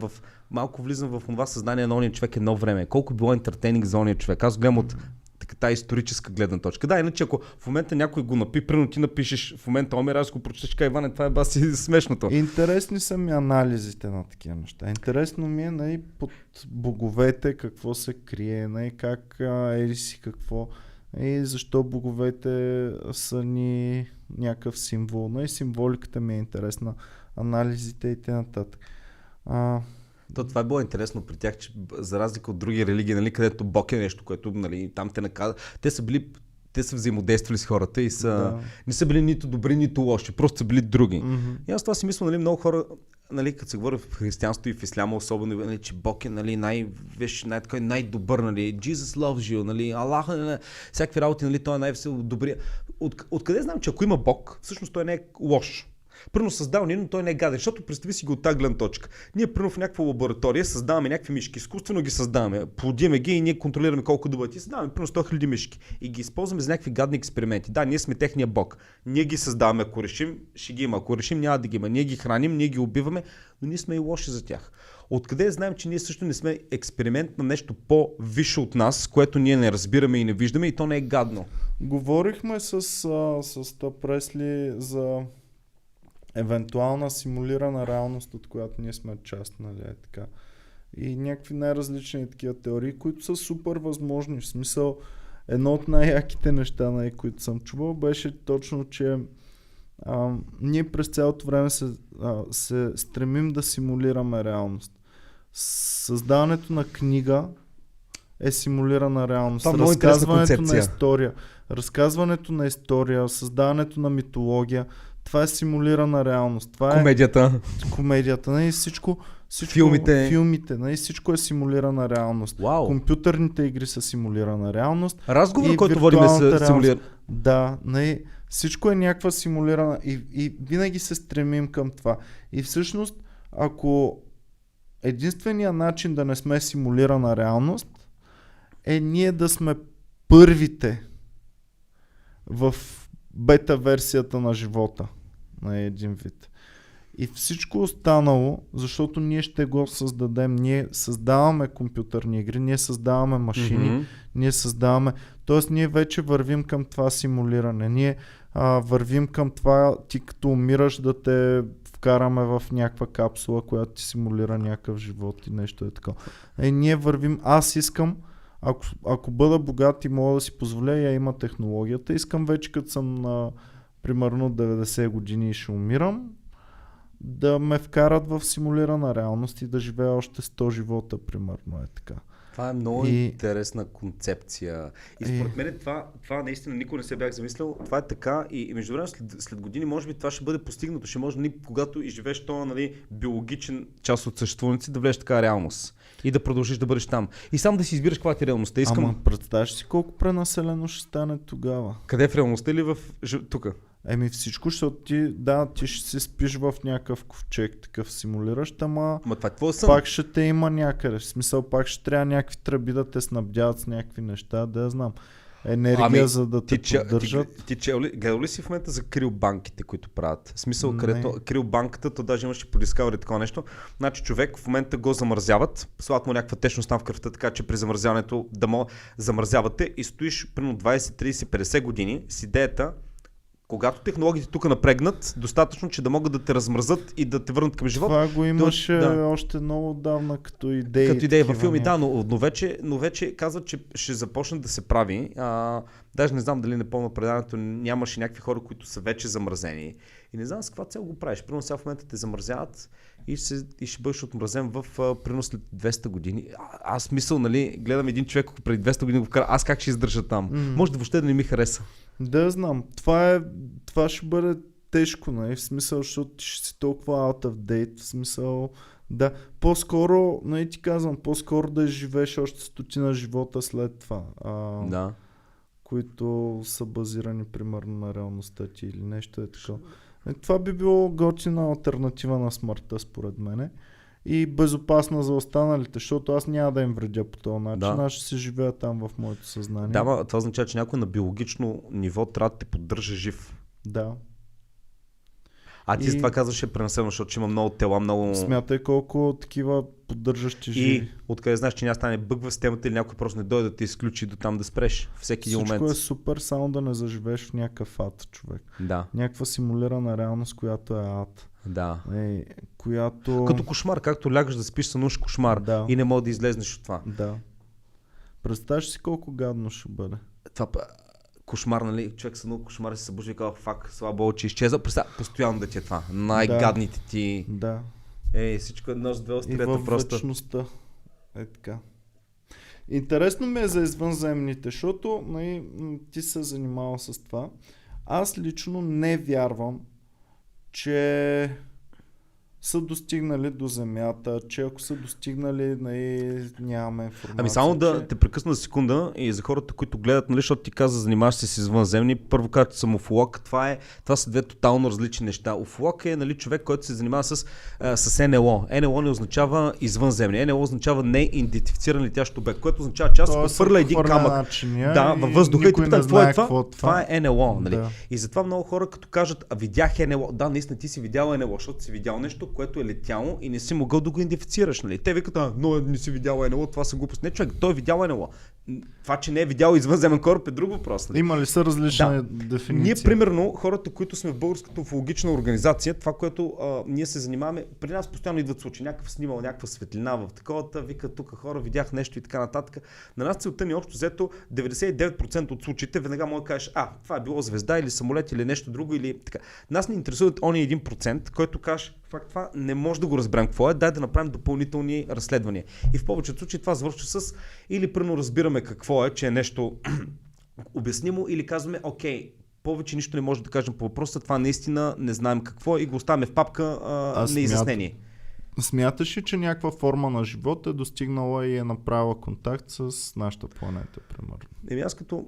малко влизам в това съзнание на ония човек едно време. Колко било ентертейнинг за ония човек. Аз гледам от тази историческа гледна точка. Да, иначе ако в момента някой го примерно ти напишеш в момента Омер, аз го прочетеш, Иване, това е баси смешното. Интересни са ми анализите на такива неща. Интересно ми е под боговете какво се крие, как си какво и защо боговете са ни някакъв символ. И символиката ми е интересна, анализите и т.н. Това е било интересно при тях, че за разлика от други религии, където Бог е нещо, което там те наказва, те са взаимодействали с хората и не са били нито добри, нито лоши, просто са били други. И аз това си мисля, много хора, като се говори в християнството и в исляма, особено, че Бог е най-добър, Jesus loves you, Аллах, всякакви работи, той е най-добрия. Откъде знам, че ако има Бог, всъщност той не е лош? Първо създал ни, но той не е гаден, защото представи си го от тази гледна точка. Ние първо в някаква лаборатория създаваме някакви мишки, изкуствено ги създаваме, плодиме ги и ние контролираме колко да бъдат. И създаваме първо 100 000 мишки и ги използваме за някакви гадни експерименти. Да, ние сме техния Бог. Ние ги създаваме, ако решим, ще ги има, ако решим, няма да ги има. Ние ги храним, ние ги убиваме, но ние сме и лоши за тях. Откъде знаем, че ние също не сме експеримент на нещо по-висше от нас, което ние не разбираме и не виждаме и то не е гадно? Говорихме с Пресли за евентуална симулирана реалност, от която ние сме част, така. И някакви най-различни такива теории, които са супер възможни. В смисъл, едно от най-яките неща, които съм чувал, беше точно, че ние през цялото време се стремим да симулираме реалност. Създаването на книга е симулирана реалност. Разказването на история, създаването на митология, това е симулирана реалност. Това комедията, и всичко филмите, всичко е симулирана реалност. Wow. Компютърните игри са симулирана реалност. Разговор, който водим е симулиран. Да, всичко е някаква симулирана и винаги се стремим към това. И всъщност, ако единственият начин да не сме симулирана реалност е ние да сме първите в бета версията на живота на един вид. И всичко останало, защото ние ще го създадем, ние създаваме компютърни игри, ние създаваме машини, ние създаваме, т.е. ние вече вървим към това симулиране, ние вървим към това ти като умираш да те вкараме в някаква капсула, която ти симулира някакъв живот и нещо е така. Ние вървим, аз искам, ако бъда богат и мога да си позволя, я има технологията, искам вече като съм на примерно 90 години и ще умирам, да ме вкарат в симулирана реалност и да живея още 100 живота, примерно е така. Това е много интересна концепция. И според мен това наистина никога не се бях замислял. Това е така и между време след години може би това ще бъде постигнато. Ще може, когато изживееш този биологичен част от съществуването си, да влезеш така реалност и да продължиш да бъдеш там. И сам да си избираш каква е реалността. Ама представяш си колко пренаселено ще стане тогава? Къде в реалността или тук? Всичко, защото ти ще си спиш в някакъв ковчег, такъв симулиращ, ама пак ще те има някъде. В смисъл, пак ще трябва някакви тръби да те снабдяват с някакви неща, да я знам. Енергия, за да те поддържат. Гледал ли си в момента за крилбанките, които правят? В смисъл, където крилбанката, то даже имаше по Discovery такова нещо. Значи човек в момента го замързяват, слагат му някаква течност там в кръвта, така че при замързяването замързявате и стоиш примерно 20, 30, 50 години с идеята Когато технологиите тук напрегнат, достатъчно, че да могат да те размразат и да те върнат към живота. Това го имаше още много отдавна като идеи. Като идеи във филми, да, но вече казват, че ще започне да се прави. Даже не знам дали не помня предаването, нямаше някакви хора, които са вече замразени. И не знам с каква цел го правиш. Примерно сега в момента те замразяват и ще бъдеш отмразен в принос след 200 години. Аз мисъл, нали, гледам един човек, който преди 200 години го вкара, аз как ще издържа там? Може да въобще да не ми хареса. Да, знам. Това ще бъде тежко, нали? В смисъл, защото ще си толкова out of date, в смисъл, да. По-скоро, нали ти казвам, по-скоро да живееш още стотина живота след това. Да. Които са базирани примерно на реалността ти или нещо е такова. Това би било готина алтернатива на смъртта, според мене. И безопасна за останалите, защото аз няма да им вредя по този начин, аз ще се живея там в моето съзнание. Да, това означава, че някой на биологично ниво трябва да те поддържа жив. Да. Ти за това казваш е пренасено, защото има много тела, много... Смятай колко такива поддържащи живи. И откъде знаеш, че няма стане бъг в системата или някой просто не дойде да те изключи до там да спреш всеки един момент. Всичко е супер, само да не заживееш в някакъв ад, човек. Да. Някаква симулирана реалност, която е ад. Да. Която... Като кошмар, както лягаш да спиш сънуваш кошмар и не мога да излезнеш от това. Да. Представяш си колко гадно ще бъде. Това кошмар, нали? Човек сънува кошмар и се събужда и казва, фак, слава Богу, че изчезва. Постоянно да ти е това. Най-гадните ти. Да. Всичко едно с две острията просто. И във вечността. Така. Интересно ми е за извънземните, защото ти се занимавал с това. Аз лично не вярвам, че са достигнали до Земята, че ако са достигнали, нямаме информация. Само да те прекъсна за секунда и за хората, които гледат, нали, защото ти каза, занимаваш се с извънземни. Първо казват, че съм уфолог. Това са две тотално различни неща. Уфолог е, нали, човек, който се занимава с НЛО. НЛО не означава извънземни. НЛО означава неидентифициран летящ обект, което означава, че аз ако хвърля един камък във въздуха и те питам, какво е това? Това е НЛО. Нали? Да. И затова много хора, като кажат, видях НЛО. Да, наистина ти си видял НЛО, защото си видял нещо, което е летяло и не си могъл да го идентифицираш. Нали? Те викат, но не си видял НЛО, това са глупости. Не, човек, той е видял НЛО. Това, че не е видял извънземен кораб е друг въпрос. Нали? Има ли са различни дефиниции? Ние, примерно, хората, които сме в Българската уфологична организация, това, което ние се занимаваме, при нас постоянно идват случаи, някакъв снимал, някаква светлина в таковата, вика тук хора, видях нещо и така нататък. На нас целта ни общо взето 99% от случаите веднага може да кажеш, това е било звезда или самолет или нещо друго или така. Нас ни интересуват ония 1%, който кажеш, факт това не може да го разберем какво е, дай да направим допълнителни разследвания. И в повечето случаи това завършва с или прено разбираме какво е, че е нещо обяснимо или казваме, окей, повече нищо не може да кажем по въпроса, това наистина не знаем какво и го оставяме в папка неизяснение. Смяташ ли, че някаква форма на живот е достигнала и е направила контакт с нашата планета, примерно? Аз като...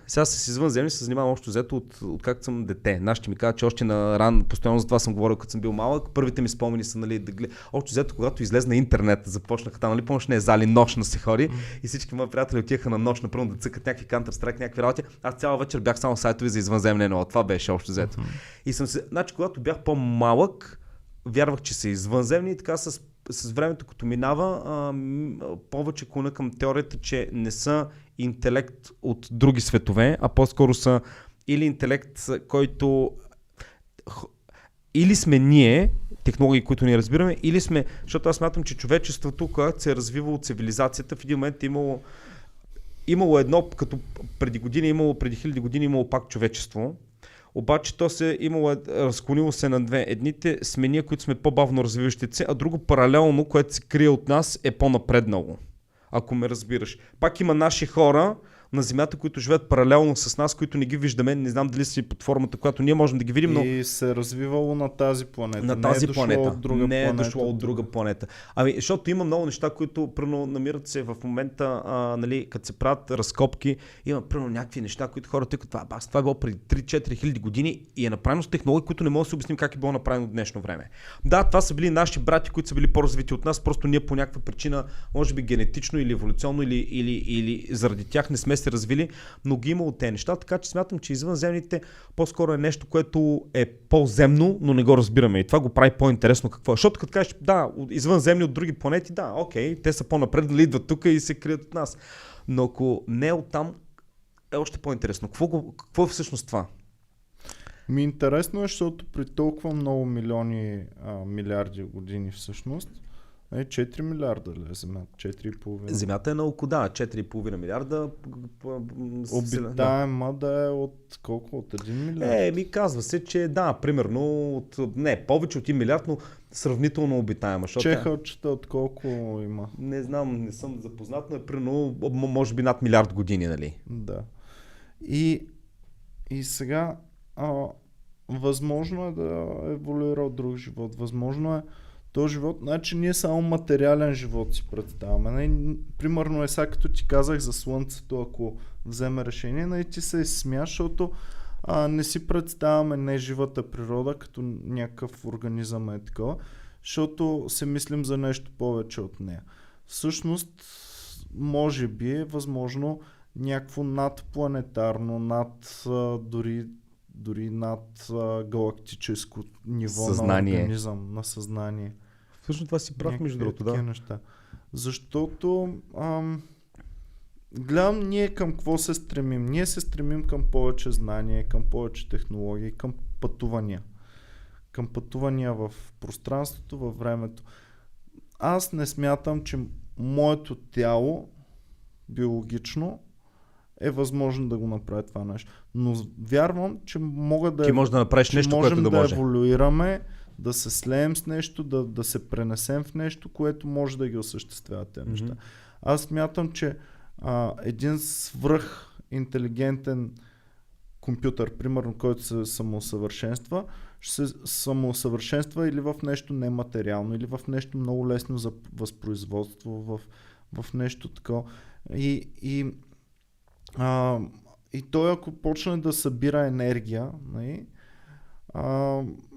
Сега с извънземни се занимавам общо взето от както съм дете. Нашите ми казват, че още на ран, постоянно за това съм говорил, като съм бил малък. Първите ми спомени са, нали, общо взето, когато излезе на интернет, започнаха там, нали, помощ не е зали, нощна се ходи и всички мои приятели отиха на нощ, например, да цъкат някакви Counter-Strike, някакви работи. Аз цяла вечер бях само сайтове за извънземни, но това беше общо взето. И съм се, значи, когато бях по-малък, вярвах, че са извънземни и така с времето, като минава, повече клона към теорията, че не са интелект от други светове, а по-скоро са или интелект, който или сме ние, технологии, които ние разбираме, или сме, защото аз смятам, че човечеството, когато се е развивало от цивилизацията, в един момент е имало едно, като преди хиляди години имало пак човечество. Обаче то се разклонило се на две. Едните сме ние, които сме по-бавно развиващите се, а друго паралелно, което се крие от нас, е по-напреднало. Ако ме разбираш. Пак има наши хора на Земята, които живеят паралелно с нас, които не ги виждаме. Не знам дали си под формата, която ние можем да ги видим, но... И се е развивало на тази планета. На тази планета. Не е дошло от друга планета. Защото има много неща, които намират се в момента, нали, като се правят разкопки, има някакви неща, които хората казват, това е било преди 3-4 хиляди години и е направено с технологии, които не може да се обясним как е било направено в днешно време. Да, това са били наши брати, които са били по-развити от нас, просто ние по някаква причина, може би генетично или еволюционно или заради тях не сме се развили, но ги има от тези неща, така че смятам, че извънземните по-скоро е нещо, което е по-земно, но не го разбираме и това го прави по-интересно какво е. Защото като кажеш, извънземни от други планети, окей, те са по-напреднали, идват тук и се крият от нас. Но ако не е оттам, е още по-интересно. Какво е всъщност това? Интересно е, защото при толкова много милиони, милиарди години всъщност, 4 милиарда ли е Земята? 4,5? Земята е на около, 4,5 милиарда. Обитаема да е от колко? От 1 милиард? Казва се, че примерно повече от 1 милиард, но сравнително обитаема. Чехълчета от колко има? Не знам, не съм запознат, но примерно може би над милиард години, нали? Да. И сега възможно е да еволюира от друг живот. Възможно е този живот, значи ние само материален живот си представяме. Примерно е сега като ти казах за Слънцето, ако вземе решение, ти се смяш, защото не си представяме неживата природа като някакъв организъм е такова, защото се мислим за нещо повече от нея. Всъщност, може би е възможно някакво надпланетарно, дори над галактическо ниво съзнание. На организъм, на съзнание. Всъщност това си прав, между другото, да. Неща. Защото гледам ние към какво се стремим. Ние се стремим към повече знание, към повече технологии, към пътувания. Към пътувания в пространството, във времето. Аз не смятам, че моето тяло биологично е възможно да го направи това нещо. Но вярвам, че ти можеш да направиш нещо, което да може. Еволюираме, да се слеем с нещо, да се пренесем в нещо, което може да ги осъществява тези неща. Аз смятам, че един свръх интелигентен компютър, примерно, който се самоусъвършенства, ще се самоусъвършенства или в нещо нематериално, или в нещо много лесно за възпроизводство, в нещо такова. И той, ако почне да събира енергия,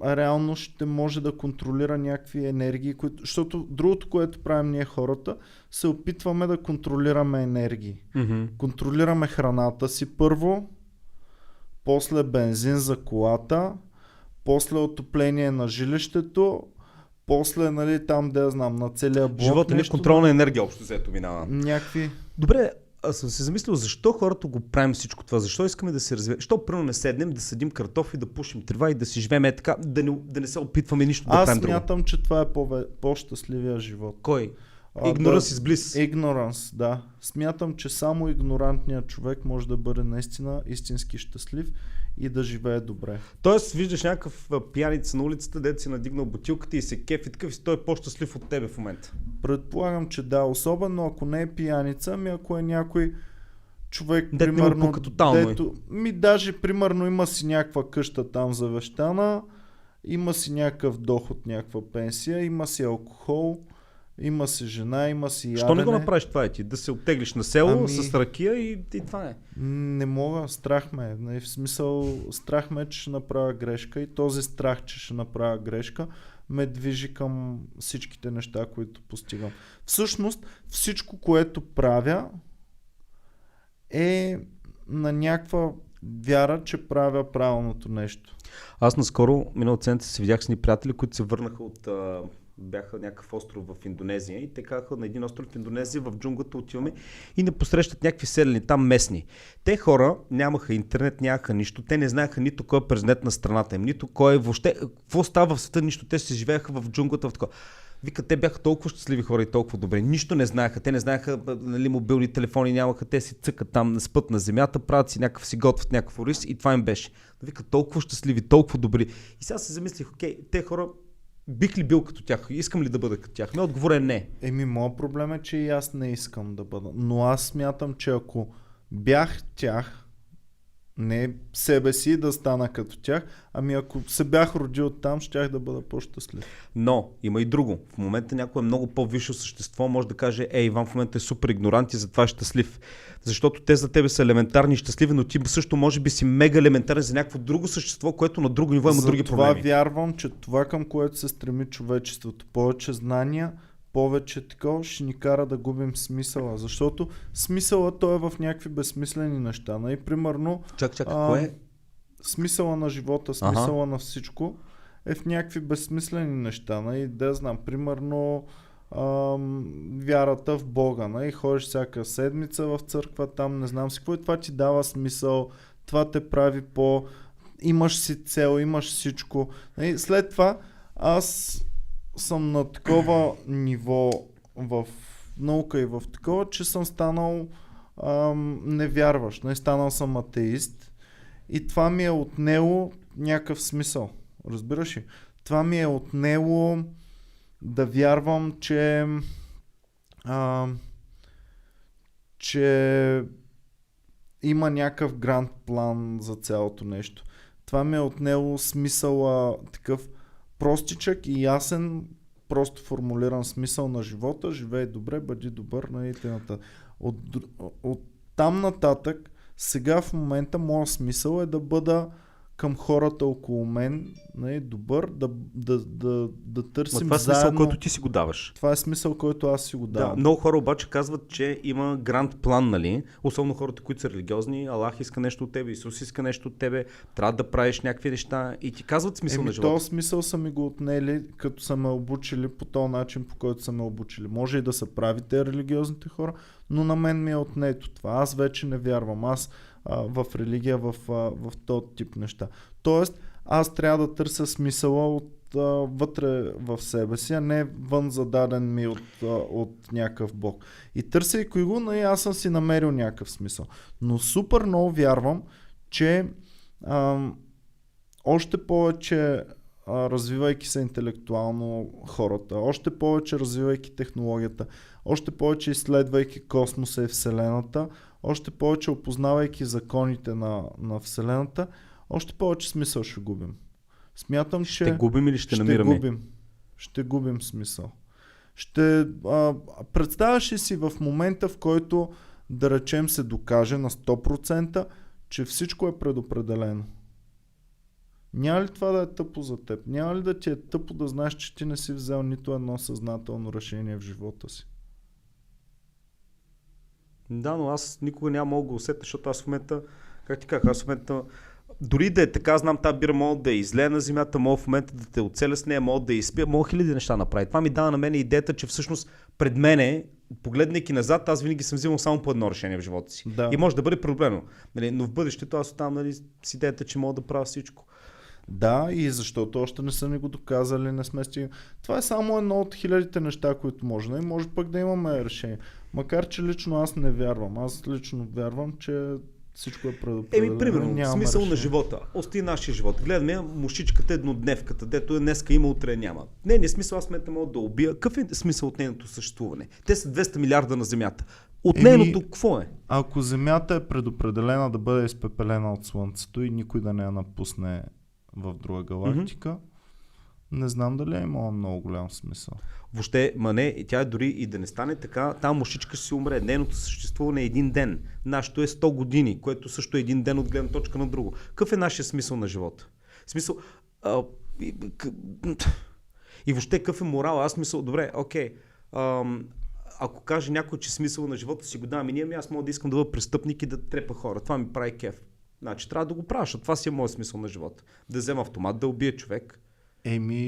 реално ще може да контролира някакви енергии, защото другото, което правим ние хората, се опитваме да контролираме енергии. Контролираме храната си първо, после бензин за колата, после отопление на жилището, после, там, да я знам, на целия блок. Живота ни контролна енергия общо взето минава. Някакви... Добре, аз съм се замислил, защо хората го правим всичко това? Защо искаме да се развиваме? Защо първо не седнем, да съдим картофи, да пушим трева и да си живеем така, да не се опитваме нищо да правим друго? Аз смятам, че това е по-щастливия живот. Кой? Ignorance is bliss. Ignorance, да. Смятам, че само игнорантният човек може да бъде наистина истински щастлив и да живее добре. Тоест, виждаш някакъв пияница на улицата, дето си надигнал бутилката и се кефи такъв и той е по-щастлив от тебе в момента. Предполагам, че да, особено ако не е пияница, ако е някой човек, примерно, даже примерно има си някаква къща там завещана, има си някакъв доход, някаква пенсия, има си алкохол, има си жена, има си ядене. Що не го направиш това ти? Да се оттеглиш на село с ракия и това е. Не мога, страх ме. В смисъл, страх ме, че ще направя грешка и този страх, че ще направя грешка, ме движи към всичките неща, които постигам. Всъщност, всичко, което правя, е на някаква вяра, че правя правилното нещо. Аз наскоро, миналата седмица, се видях с ни приятели, които се върнаха от... бяха някакъв остров в Индонезия и те казаха на един остров в Индонезия, в джунглата отиваме и не посрещат някакви селени, там местни. Те хора нямаха интернет, нямаха нищо, те не знаеха нито кой е президент на страната им, нито кой е въобще, какво става в света, нищо, те се живееха в джунглата в такова. Вика, те бяха толкова щастливи хора и толкова добре, нищо не знаеха, те не знаеха, мобилни телефони нямаха, те си цъкат там, спът на земята, правят си някакъв, си готвят някакъв ориз и това им беше. Вика, толкова щастливи, толкова добри. И сега се замислих, окей, те хора бих ли бил като тях? Искам ли да бъда като тях? Моят отговор е не. Моят проблем е, че и аз не искам да бъда. Но аз смятам, че ако бях тях, не себе си да стана като тях, ако се бях родил там, щях да бъда по-щастлив. Но има и друго. В момента някое много по-висше същество може да каже, Иван в момента е супер игнорант и затова е щастлив. Защото те за тебе са елементарни и щастливи, но ти също може би си мега елементарен за някакво друго същество, което на друго ниво има други проблеми. Това вярвам, че това, към което се стреми човечеството, повече знания, повече такова, ще ни кара да губим смисъла. Защото смисъла той е в някакви безсмислени неща. И примерно кое? Смисъла на живота, смисъла на всичко е в някакви безсмислени неща. И да знам, примерно вярата в Бога. И ходиш всяка седмица в църква, там не знам си какво и това ти дава смисъл, това те прави имаш си цел, имаш всичко. Нали, след това аз съм на такова ниво в наука и в такова, че съм станал невярващ. Нали, станал съм атеист и това ми е отнело някакъв смисъл. Разбираш ли? Това ми е отнело да вярвам, че има някакъв гранд план за цялото нещо. Това ми е отнело смисъла такъв простичък и ясен, просто формулиран смисъл на живота. Живей добре, бъди добър, нали, от там нататък, сега в момента моят смисъл е да бъда към хората около мен, нали, добър, да търсим това е смисъл, заедно. който ти си го даваш. Това е смисъл, който аз си го давам. Да, много хора обаче казват, че има гранд план, нали? Особено хората, които са религиозни. Аллах иска нещо от тебе, Исус иска нещо от тебе, трябва да правиш някакви неща и ти казват смисъл на живота. Този смисъл са ми го отнели, като са ме обучили по този начин, по който са ме обучили. Може и да са правите религиозните хора, но на мен ми е отнето това. Аз вече не вярвам. Аз в религия, в този тип неща. Тоест, аз трябва да търся смисъла вътре в себе си, а не вън зададен ми от някакъв бог. И търсейки го, аз съм си намерил някакъв смисъл. Но супер много вярвам, че още повече развивайки се интелектуално хората, още повече развивайки технологията, още повече изследвайки космоса и Вселената, още повече опознавайки законите на Вселената, още повече смисъл ще губим. Смятам, че... Ще губим или ще намираме? Ще губим смисъл. Представяш ли си в момента, в който, да речем, се докаже на 100%, че всичко е предопределено? Няма ли това да е тъпо за теб? Няма ли да ти е тъпо да знаеш, че ти не си взел нито едно съзнателно решение в живота си? Да, но аз никога няма мога да го усетя, защото аз в момента, как ти казах, аз в момента, дори да е така, знам, тази бира мога да излея на земята, мога в момента да те оцеля с нея, мога да изпия, мога хиляди неща направи. Това ми дава на мен идеята, че всъщност пред мене, погледнайки назад, аз винаги съм взимал само по едно решение в живота си. Да. И може да бъде проблемно. Нали, но в бъдещето аз оставам с идеята, че мога да правя всичко. Да, и защото още не са ни го доказали, не сме стигнали. Това е само едно от хилядите неща, които може. И може пък да имаме решение. Макар, че лично аз не вярвам. Аз лично вярвам, че всичко е предопределено. Примерно, смисъл на живота. Ости нашия живот. Гледаме мушичката еднодневката, дето е днеска има, утре няма. Не смисъл, аз смета мога да убия. Какъв е смисъл от нейното съществуване? Те са 200 милиарда на Земята. От нейното какво е? Ако Земята е предопределена да бъде изпепелена от Слънцето и никой да не я напусне в друга галактика, не знам дали е имала много голям смисъл. Въобще, тя дори и да не стане така, там мушичка ще си умре. Нейното съществуване е един ден. Нашето е 100 години, което също е един ден от гледна точка на друго. Какъв е нашия смисъл на живота? Смисъл... И въобще какъв е морал? Аз мисля, добре, окей. Ако каже някой, че смисъл на живота си го дам, аз мога да искам да бъда престъпник и да трепа хора. Това ми прави кеф. Значи трябва да го правя, защото това си е моят смисъл на живота. Да взема автомат, да убия човек.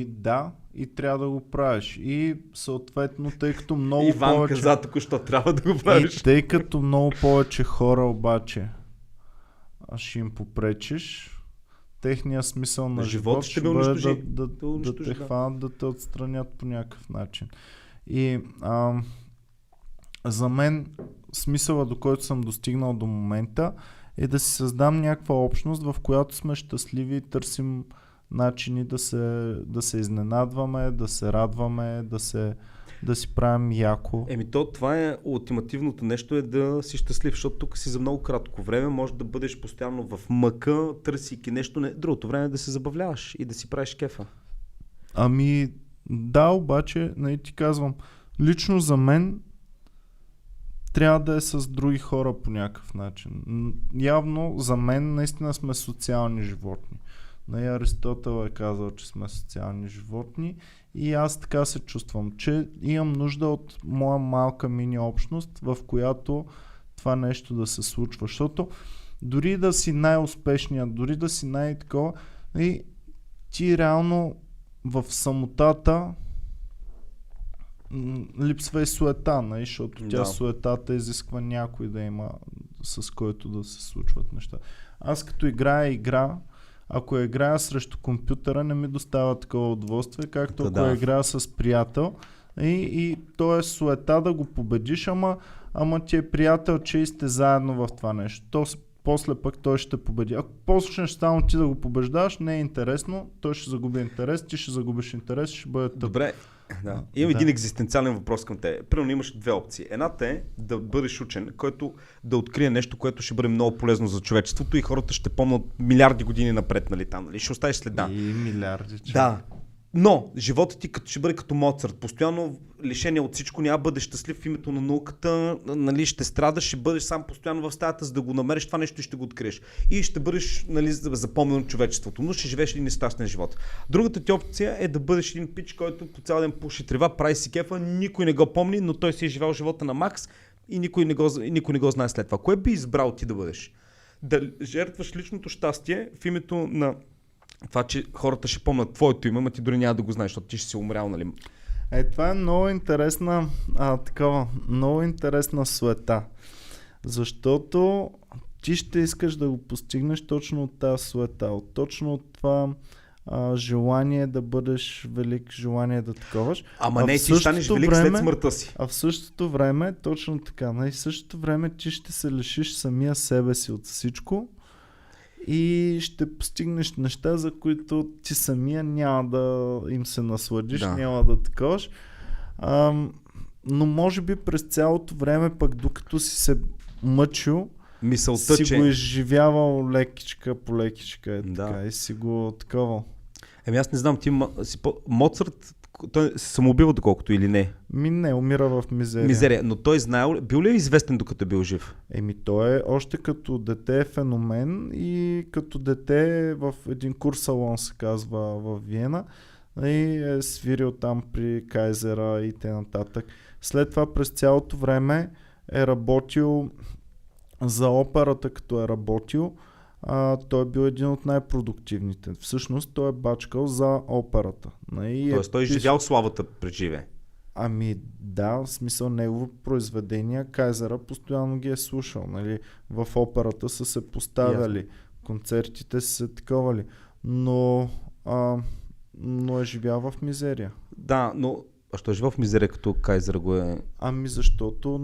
Да, и трябва да го правиш. И съответно, тъй като много Иван повече... каза току-що трябва да го правиш. И тъй като много повече хора обаче ще им попречиш, техният смисъл на живота ще бъде да те хванат, да те отстранят по някакъв начин. И за мен смисъла, до който съм достигнал до момента, е да си създам някаква общност, в която сме щастливи и търсим начини да се изненадваме, да се радваме, да си правим яко. Това е ултимативното нещо, е да си щастлив, защото тук си за много кратко време, може да бъдеш постоянно в мъка, търсейки нещо, другото време да се забавляваш и да си правиш кефа. Да, обаче, ти казвам, лично за мен трябва да е с други хора по някакъв начин. Явно за мен наистина сме социални животни. Аристотел е казал, че сме социални животни и аз така се чувствам, че имам нужда от моя малка мини общност, в която това нещо да се случва. Защото дори да си най-успешният, дори да си най-такова, ти реално в самотата липсва и суета, защото тя суетата изисква някой да има с който да се случват неща. Аз като играя игра, ако играя срещу компютъра, не ми достава такова удоволствие, както ако играя с приятел. И то е суета да го победиш, ама ти е приятел, че и сте заедно в това нещо. После пък той ще победи. Ако почнеш само ти да го побеждаваш, не е интересно, той ще загуби интерес, ти ще загубиш интерес, ще бъде тъп. Добре, да. Имам един екзистенциален въпрос към те. Примерно имаш две опции. Едната е да бъдеш учен, който да открие нещо, което ще бъде много полезно за човечеството и хората ще помнят милиарди години напред, нали там, нали? Ще оставиш следа. И милиарди. Да. Но животът ти ще бъде като Моцарт. Постоянно лишение от всичко, няма бъдеш щастлив в името на науката, нали, ще страдаш, ще бъдеш сам постоянно в стаята, за да го намериш това нещо и ще го откриеш. И ще бъдеш, нали, запомнен от човечеството, но ще живееш един нещастен живот. Другата ти опция е да бъдеш един пич, който по цял ден пуши трева, прави си кефа, никой не го помни, но той си е живял живота на макс и никой не го знае след това. Кое би избрал ти да бъдеш? Да жертваш личното щастие в името на това, че хората ще помнят твоето име, но ти дори няма да го знаеш, защото ти ще си умрял, нали? Това е много интересна, много интересна суета. Защото ти ще искаш да го постигнеш точно от тази суета, точно от това желание да бъдеш велик, желание да таковаш. Ама не, ти станеш велик след смъртта си. А в същото време, точно така, в същото време ти ще се лишиш самия себе си от всичко и ще постигнеш неща, за които ти самия няма да им се насладиш, няма да таковаш. Но може би през цялото време, пък докато си се мъчил, мисълта, си го изживявал лекичка по лекичка, така, и си го таковал. Аз не знам, Моцарт, той се самоубива доколкото или не? Не, умира в мизерия. Но той знаел, бил ли е известен докато е бил жив? Той е още като дете е феномен и като дете в един курсалон се казва в Виена и е свирил там при Кайзера и т.н. След това през цялото време е работил за операта, като е работил. Той е бил един от най-продуктивните. Всъщност той е бачкал за операта. Тоест той е живял славата пред живе. Да, в смисъл негови произведения Кайзера постоянно ги е слушал. Нали? В операта са се поставяли, концертите са се таковали, но е живял в мизерия. Да, но що е живял в мизерия, като Кайзера го е? Защото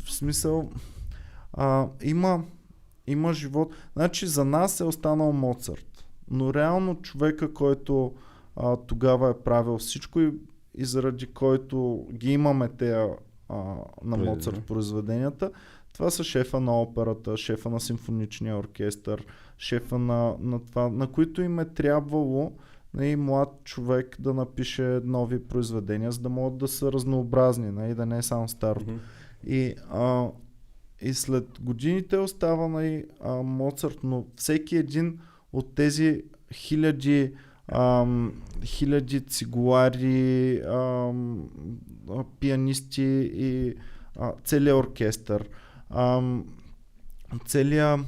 в смисъл има живот. Значи за нас е останал Моцарт, но реално човека, който тогава е правил всичко и заради който ги имаме тея на Моцарт произведенията, това са шефа на операта, шефа на симфоничния оркестър, шефа на това, на които им е трябвало млад човек да напише нови произведения, за да могат да са разнообразни, да не е само старото. И след годините остава Моцарт, но всеки един от тези хиляди цигулари, пианисти и целият оркестър, целият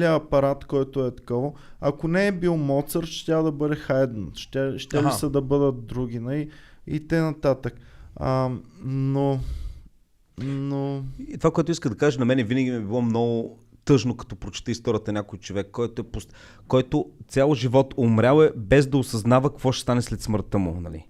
апарат, който е такова, ако не е бил Моцарт, ще да бъде Хайден, ще ли са да бъдат други, и т.н. Но И това, което иска да кажа, на мен винаги ми е било много тъжно, като прочета историята на някой човек, който цял живот умрял без да осъзнава какво ще стане след смъртта му. Нали?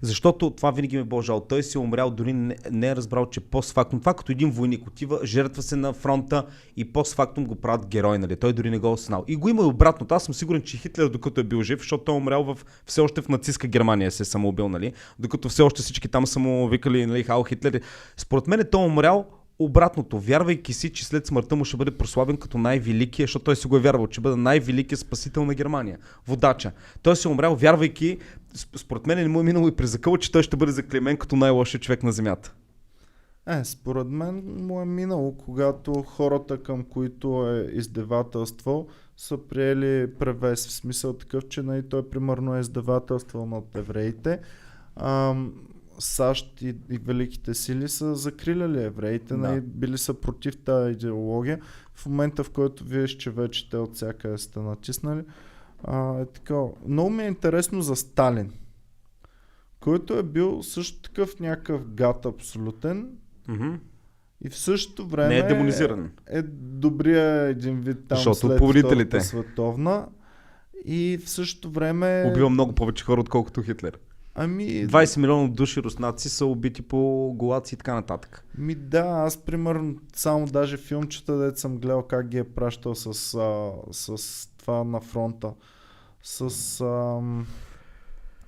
Защото това винаги ми е било жал. Той си е умрял, дори не е разбрал, че постфактум, това като един войник отива, жертва се на фронта и постфактум го правят герой. Нали? Той дори не го осъзнал. И го има и обратно. Аз съм сигурен, че Хитлер, докато е бил жив, защото той е умрял все още в нацистска Германия, се е самоубил, нали? Докато все още всички там са му викали, нали, Хайл Хитлер. Според мен той е умрял обратното, вярвайки си, че след смъртта му ще бъде прославен като най-великия, защото той си го е вярвал, че бъде най-великият спасител на Германия. Водача. Той си е умрял, вярвайки, според мен не му е минало и през закъл, че той ще бъде заклеймен като най-лошият човек на земята. Според мен му е минало, когато хората, към които е издевателствал, са приели превес, в смисъл такъв, че той примерно е издевателствал над евреите. САЩ и великите сили са закриляли евреите, били са против тази идеология. В момента, в който виждаш, че вече те от всяка сте натиснали, е така. Много ми е интересно за Сталин, който е бил също такъв някакъв гад абсолютен. И в същото време не е демонизиран. Е добрия един вид там, защото след повелителите. Втората световна. И в същото време... Убива много повече хора, отколкото Хитлер. 20 милиона души руснаци са убити по голаци и така нататък. Да, аз примерно само даже филмчета, дето съм гледал как ги е пращал с това на фронта. С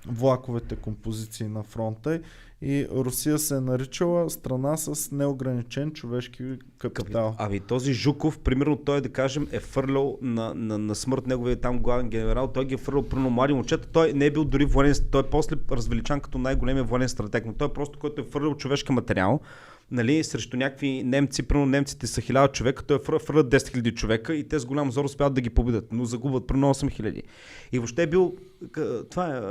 влаковете композиции на фронта. И Русия се е наричала страна с неограничен човешки капитал. Този Жуков, примерно той да кажем е фърлял на смърт неговия там главен генерал, той ги е фърлял прено млади момчета, той не е бил дори военен, той е после развеличан като най-големия военен стратег, но той е просто който е фърлял човешки материал, нали, срещу някакви немци, примерно немците са 1000 човека, той е фърлят 10 000 човека и те с голям зор успяват да ги победят, но загубват примерно 8000. И въобще е бил, това е...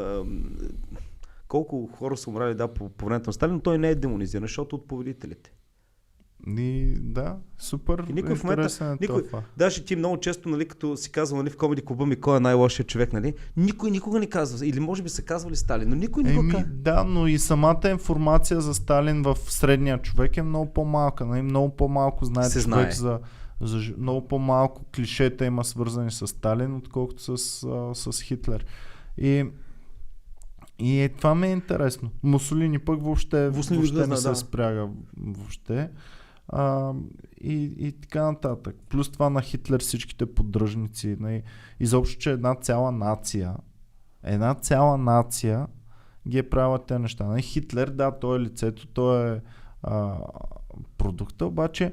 Колко хора са умрали по времето на Сталин, но той не е демонизиран, защото от победителите. Да, супер. И никой в момента, даже ти много често, нали, като си казвал, нали, в Комеди клуба ми кой е най-лошият човек, нали, никой никога не казва, или може би са казвали Сталин, но никой не го казва. Да, но и самата информация за Сталин в средния човек е много по-малка, нали, много по-малко знае човек за много по-малко клишета има свързани с Сталин, отколкото с Хитлер. И това ми е интересно. Мусолини пък въобще не се спряга въобще. И така нататък. Плюс това на Хитлер всичките поддръжници. Изобщо, че една цяла нация ги е правила тези неща. Хитлер, да, той е лицето, той е продукта, обаче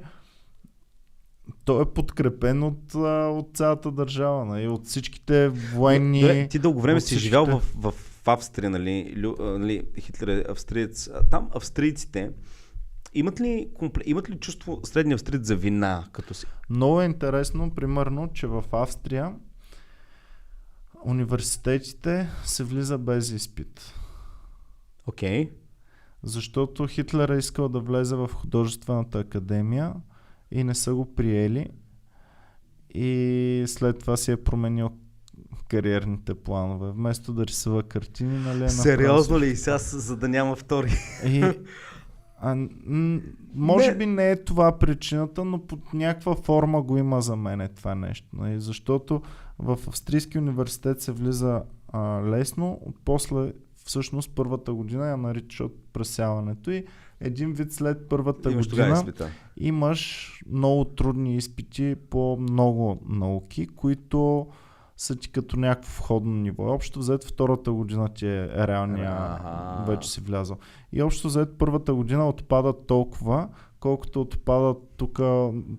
той е подкрепен от цялата държава, от всичките военни... Ти дълго време си живял в Австрия, нали, Хитлер е австриец. Там австрийците имат ли чувство средния австриец за вина като си? Много е интересно, примерно, че в Австрия университетите се влиза без изпит. Окей. Защото Хитлер е искал да влезе в художествената академия и не са го приели. И след това си е променил кариерните планове. Вместо да рисува картини, нали? Сериозно ли? Сега, за да няма втори? Може би не е това причината, но под някаква форма го има за мен това нещо. Нали? Защото в Австрийски университет се влиза лесно, после всъщност първата година я наричат пресяването и един вид след първата година имаш много трудни изпити по много науки, които са ти като някакво входно ниво. Общо взет втората година ти е реалния, вече си влязъл. И общо взет първата година отпадат толкова, колкото отпадат тук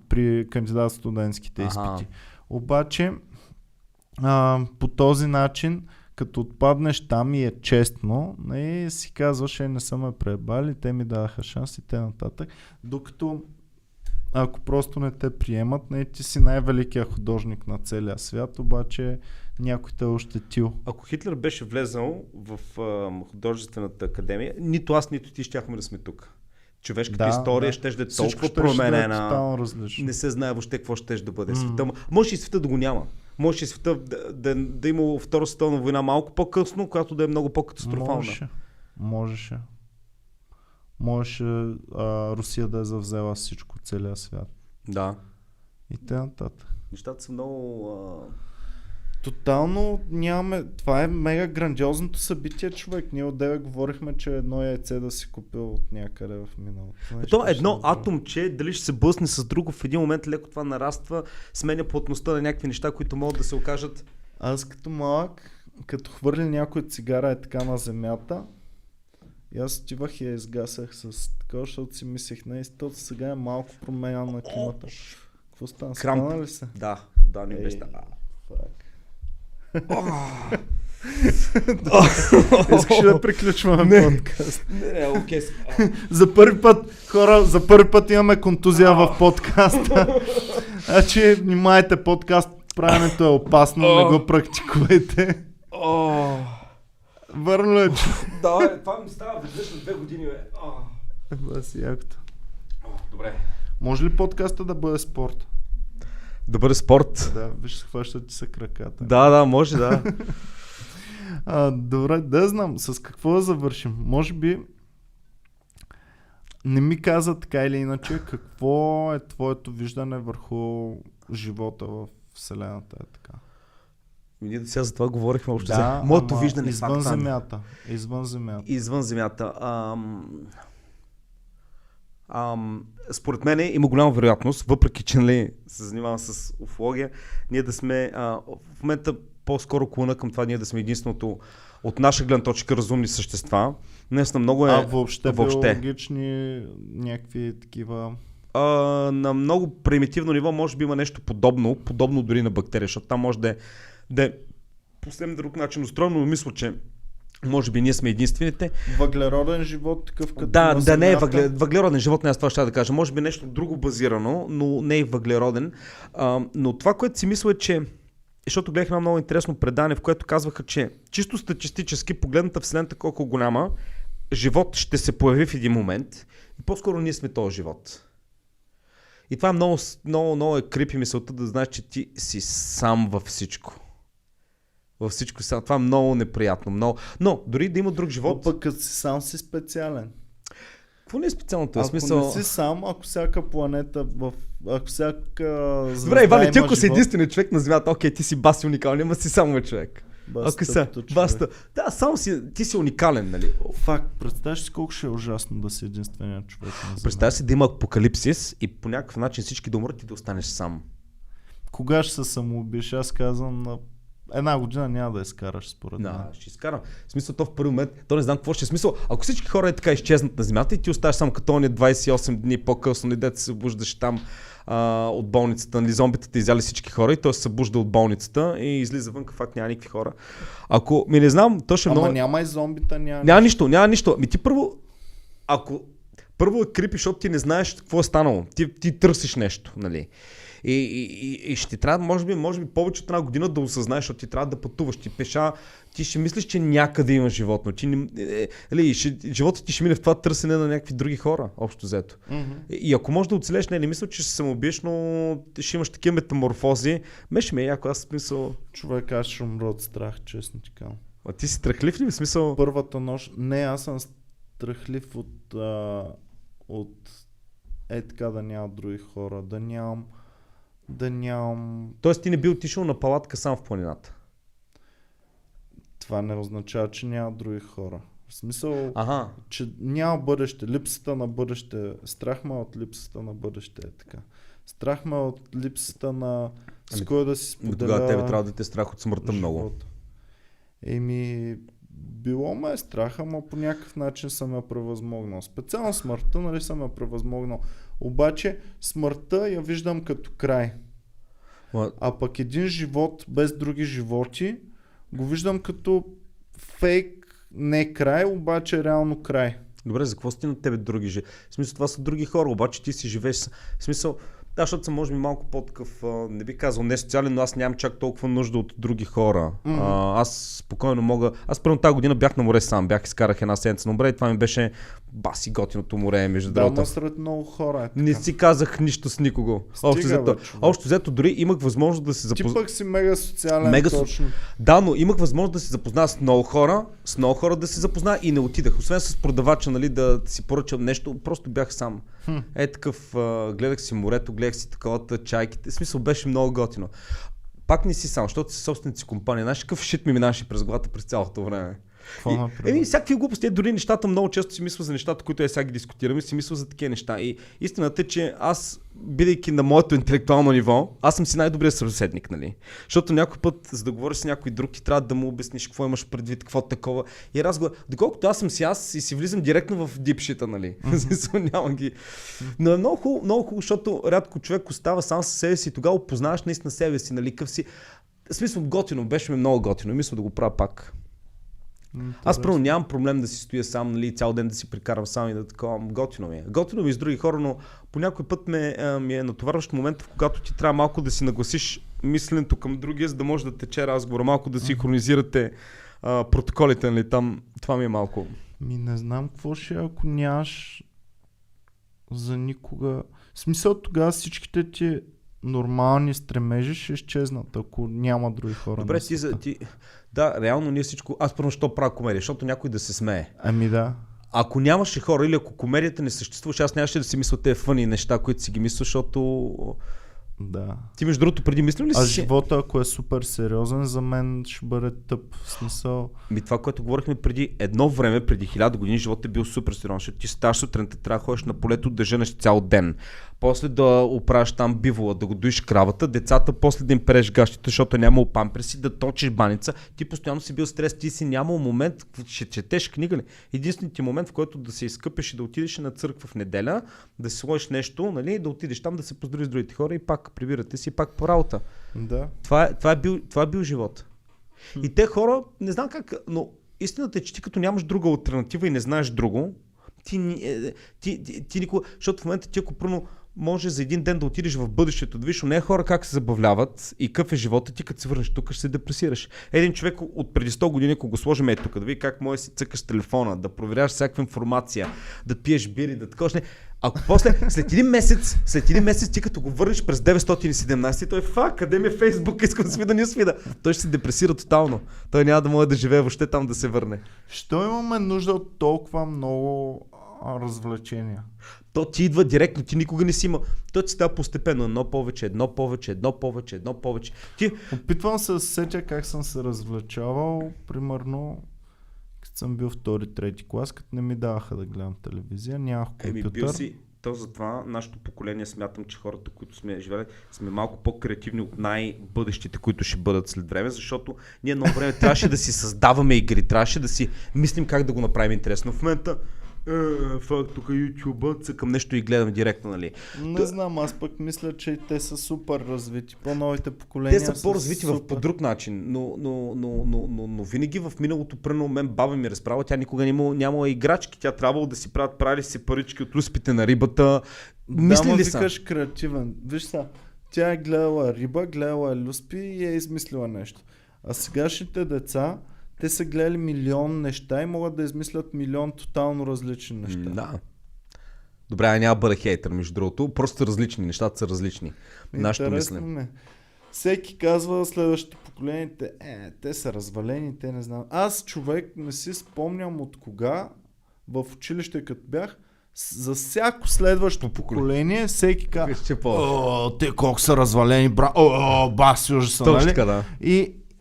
при кандидат студентските изпити. Обаче по този начин, като отпаднеш там и е честно, и си казваш, не са ме пребали, те ми дадаха шанс и т.н. Докато ако просто не те приемат, ти си най-великият художник на целия свят, обаче някой те е ощетил. Ако Хитлер беше влезал в художествената академия, нито аз, нито ти щяхме да сме тук. Човешката история ще да е толкова променена. Не се знае въобще какво ще да бъде света. Може и света да го няма. Може и света да има Втора световна война малко по-късно, която да е много по-катастрофална. Можеше Русия да е завзела всичко, целия свят. Да. И т.н. Нещата са много... Тотално нямаме... Това е мега грандиозното събитие, човек. Ние отдеве говорихме, че едно яйце да си купил от някъде в миналото. То едно атомче, дали ще се блъсне с друго, в един момент леко това нараства, сменя плътността на някакви неща, които могат да се окажат. Аз като малък, като хвърли някой цигара е така на земята, и аз отивах и я изгасях с такова, защото си мислех, то сега е малко променян на климата. Какво стана? Стана ли се? Да, не беше. Искаш да приключваме подкаст? Не, окей. За първи път имаме контузия в подкаста. Значи, внимайте, подкаст правенето е опасно, не го практикувайте. Върно ли? Да, това ми става веднъж на 2 години, бе. Си якото. Добре. Може ли подкаста да бъде спорт? Да бъде спорт? Да, виж, хващат ти са краката. Да, може, да. Добре, да знам, с какво да завършим. Може би не ми каза така или иначе какво е твоето виждане върху живота в Вселената. Така. Ние сега за това говорихме още. Да, моето виждане извън земята. Извън земята. Според мен има голяма вероятност, въпреки че нали, се занимавам с уфология, ние да сме в момента по-скоро клона към това ние да сме единственото от наша гледна точка разумни същества. Днес на много въобще биологични някакви такива... на много примитивно ниво може би има нещо подобно дори на бактерия, защото там може да е по съвсем друг начин устроено, но мисля, че може би ние сме единствените. Въглероден живот такъв като да не е въглероден живот, не аз това ще да кажа. Може би нещо друго базирано, но не е въглероден. Но това, което си мисля е, че защото гледах едно много интересно предание, в което казваха, че чисто статистически погледната Вселената колко голяма, живот ще се появи в един момент и по-скоро ние сме този живот. И това много е крипи мисълта да знаеш, че ти си сам във всичко. Във всичко сам. Това е много неприятно. Но дори да има друг живот... Пък като си сам си специален. Какво не е специалното? Ако не си сам, ако всяка планета, ако всяка звезда... Добре, Иване, ти ако си единственият човек на Земята, окей, ти си баси уникален, ама си само човек. Баста. Да, само ти си уникален, нали? Факт, представяш си колко ще е ужасно да си единственият човек на Земята. Представяш си да има апокалипсис и по някакъв начин всички да умрат и да останеш сам. Кога ще се самоубиеш? Аз казвам на... Една година няма да изкараш според мен. Да, ще изкарам. В смисъл, то в първи момент, то не знам какво ще е смисъл. Ако всички хора така изчезнат на Земята и ти оставаш само като ония 28 дни по-късно, и дете се събуждаш там от болницата, нали, зомбите те изяли всички хора и той се събужда от болницата и излиза вън, факт няма никакви хора. Ако не знам, то ще много... няма и зомбита, няма нищо. Ти първо е крипи, защото ти не знаеш какво е станало. Ти търсиш нещо, нали. И ще ти трябва, може би повече от една година да осъзнаеш, защото ти трябва да пътуваш, ти пеша, ти ще мислиш, че някъде има живот, но животът ти ще мине в това търсене на някакви други хора, общо взето. Mm-hmm. И ако можеш да оцелеш, не мисля, че ще се самоубиеш, но ще имаш такива метаморфози. Ще ме е яко, аз смисъл... Човек, аз ще умра от страх, честно ти казвам. А ти си страхлив ли в смисъл? Първата нощ, не, аз съм страхлив от така да няма други хора, да нямам... Тоест ти не би отишъл на палатка сам в планината? Това не означава, че няма други хора. В смисъл, ага, че няма бъдеще. Липсата на бъдеще. Страх ме от липсата на бъдеще е така. Страх ме от липсата на... с кой да си споделя... Тогава тебе трябва да те страх от смъртта много. Било ме е страх, ама по някакъв начин съм я превъзмогнал. Специално смъртта, нали съм я превъзмогнал. Обаче смъртта я виждам като край. А пък един живот без други животи го виждам като фейк, не край, обаче реално край. Добре, за какво сте на тебе други животи? В смисъл, това са други хора, обаче ти си живееш. В смисъл, да, защото съм може би малко по-такъв, не би казал не социален, но аз нямам чак толкова нужда от други хора. Mm-hmm. Аз спокойно мога... Аз първо тази година бях на море сам, изкарах една седмица на море и това ми беше баси готиното море, между другото. Да, сред много хора. Не си казах нищо с никого. Общо взето дори имах възможност да се запозная. Ти пък си мега социален, точно. Да, но имах възможност да се запозная с много хора да се запозная и не отидах. Освен с продавача, нали, да си поръчам нещо, просто бях сам. Такъв, гледах си морето, гледах си таковата, чайките. В смисъл беше много готино. Пак не си сам, защото си собственици компания. Знаеш какъв шит ми минаваше през главата през цялото време. Всякакви глупости, дори нещата много често си мисля за нещата, които сега ги дискутираме, си мисля за такива неща. И истината е, че аз, бидейки на моето интелектуално ниво, аз съм си най-добрият събеседник, нали? Защото някой път, за да говориш с някой друг, ти трябва да му обясниш какво имаш предвид, какво такова. И разговор, доколкото аз съм аз и си влизам директно в дипшита, нали? Няма ги. Но е много хубаво, защото рядко човек остава сам със себе си и тогава опознаваш наистина себе си, нали? Къв си. В смисъл готино, беше ми много готино и мисля да го правя пак. Аз първо нямам проблем да си стоя сам, нали, цял ден да си прикарам сам и да такова. Готино ми е. Готино ми с други хора, но по някой път ми е натоварващ момент, в когато ти трябва малко да си нагласиш мисленето към другия, за да може да тече разговор, малко да синхронизирате протоколите, нали, там. Това ми е малко. Не знам какво ще, ако нямаш за никога. В смисъл тогава всичките ти нормални стремежи ще изчезнат, ако няма други хора. Добре, да, реално ние всичко... Аз първо ще правя комедия, защото някой да се смее. Ами да. Ако нямаше хора или ако комедията не съществуваше, аз нямаше да си мисля тези фъни неща, които си ги мисля, защото Да. Ти между другото преди мислил ли си? Живота, ако е супер сериозен, за мен ще бъде тъп. В смисъл. Това, което говорихме преди едно време, преди 1000 години, животът е бил супер сериозен, защото ти ставаш сутринта, трябва да ходиш на полето, да женеш цял ден. После да оправиш там бивола, да го доиш кравата, децата после да им переш гащите, защото е нямало памперси, да точиш баница. Ти постоянно си бил стрес, ти си нямал момент, ще четеш книга ли? Единственият ти момент, в който да се изкъпеш и да отидеш на църква в неделя, да си сложиш нещо, нали, да отидеш там, да се поздравиш с другите хора и пак прибирате си, пак по работа. Да. Това е бил живот. И те хора, не знам как, но истината е, че ти като нямаш друга алтернатива и не знаеш друго, ти никога, защото в момента ти ако пръвно може за един ден да отидеш в бъдещето, да видиш не хора как се забавляват и какъв е живота, ти като се върнеш тук ще се депресираш. Един човек от преди 100 години, ако го сложим тук, да види как може да си цъкаш телефона, да проверяваш всякаква информация, да пиеш бири, да такова. Ако после, след един месец ти като го върнеш през 917, той къде ми е Фейсбук, искам да свида, не свида. Той ще се депресира тотално. Той няма да може да живее въобще там да се върне. Що имаме нужда от толкова много развлечения? То ти идва директно, ти никога не си има. То ти става постепенно, едно повече. Опитвам се да се сетя как съм се развлечавал, примерно, като съм бил втори, трети клас, като не ми даваха да гледам телевизия, нямах компютър. Бил си, то затова нашето поколение смятам, че хората, които сме живели, сме малко по-креативни от най-бъдещите, които ще бъдат след време, защото ние едно време трябваше да си създаваме игри, трябваше да си мислим как да го направим интересно. В момента тук YouTube, цъкам нещо и гледам директно, нали? Не знам, аз пък мисля, че те са супер развити. По-новите поколения те са по-развити по друг начин, но винаги в миналото, прено мен баба ми разправя, тя никога нямала играчки, тя трябвало да си правили си парички от люспите на рибата. Мисли ли са? Викаш креативен. Виж са, тя е гледала риба, гледала е люспи и е измислила нещо. А сегашните деца, те са гледали милион неща и могат да измислят милион тотално различни неща. Да. Добре, няма бъда хейтър, между другото. Просто различни, нещата са различни. Нашето мислене. Всеки казва следващото поколение, те са развалени, те не знам. Аз човек не си спомням от кога в училище като бях, за всяко следващо поколение всеки казва, те колко са развалени, баси ужаса, нали? Да.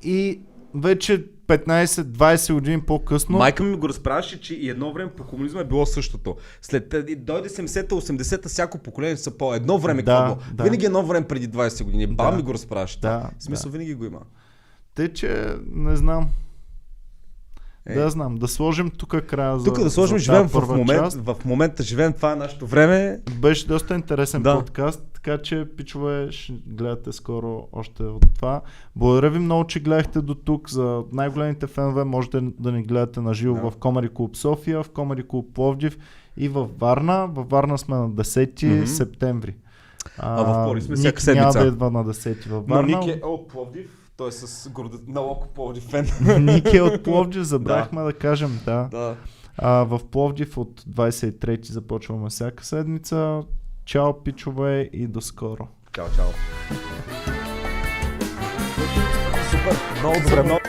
И вече 15-20 години по-късно. Майка ми го разправяше, че и едно време по комунизма е било същото. След дойде 70-та, 80-та, всяко поколение са по едно време. Винаги едно време преди 20 години. Баба ми го разправяше. В смисъл винаги го има. Те, че не знам. Да знам, да сложим тук края за. Тук да сложим, живеем в момента живеем, това е нашето време. Беше доста интересен подкаст, така че пичове ще гледате скоро още от това. Благодаря ви много, че гледахте до тук. За най-големите фенове можете да ни гледате на живо в Comedy Club София, в Comedy Club Пловдив и във Варна. Във Варна сме на 10 септември. В Пловдив сме всяка седмица. Няма да идва на 10 във Варна. Но Ник е от Пловдив. Той е с налоко Пловдив фен. Ник е от Пловдив, забрахме да кажем, да. В Пловдив от 23 започваме всяка седмица. Чао, пичове, и до скоро. Чао. Супер, много добре, много.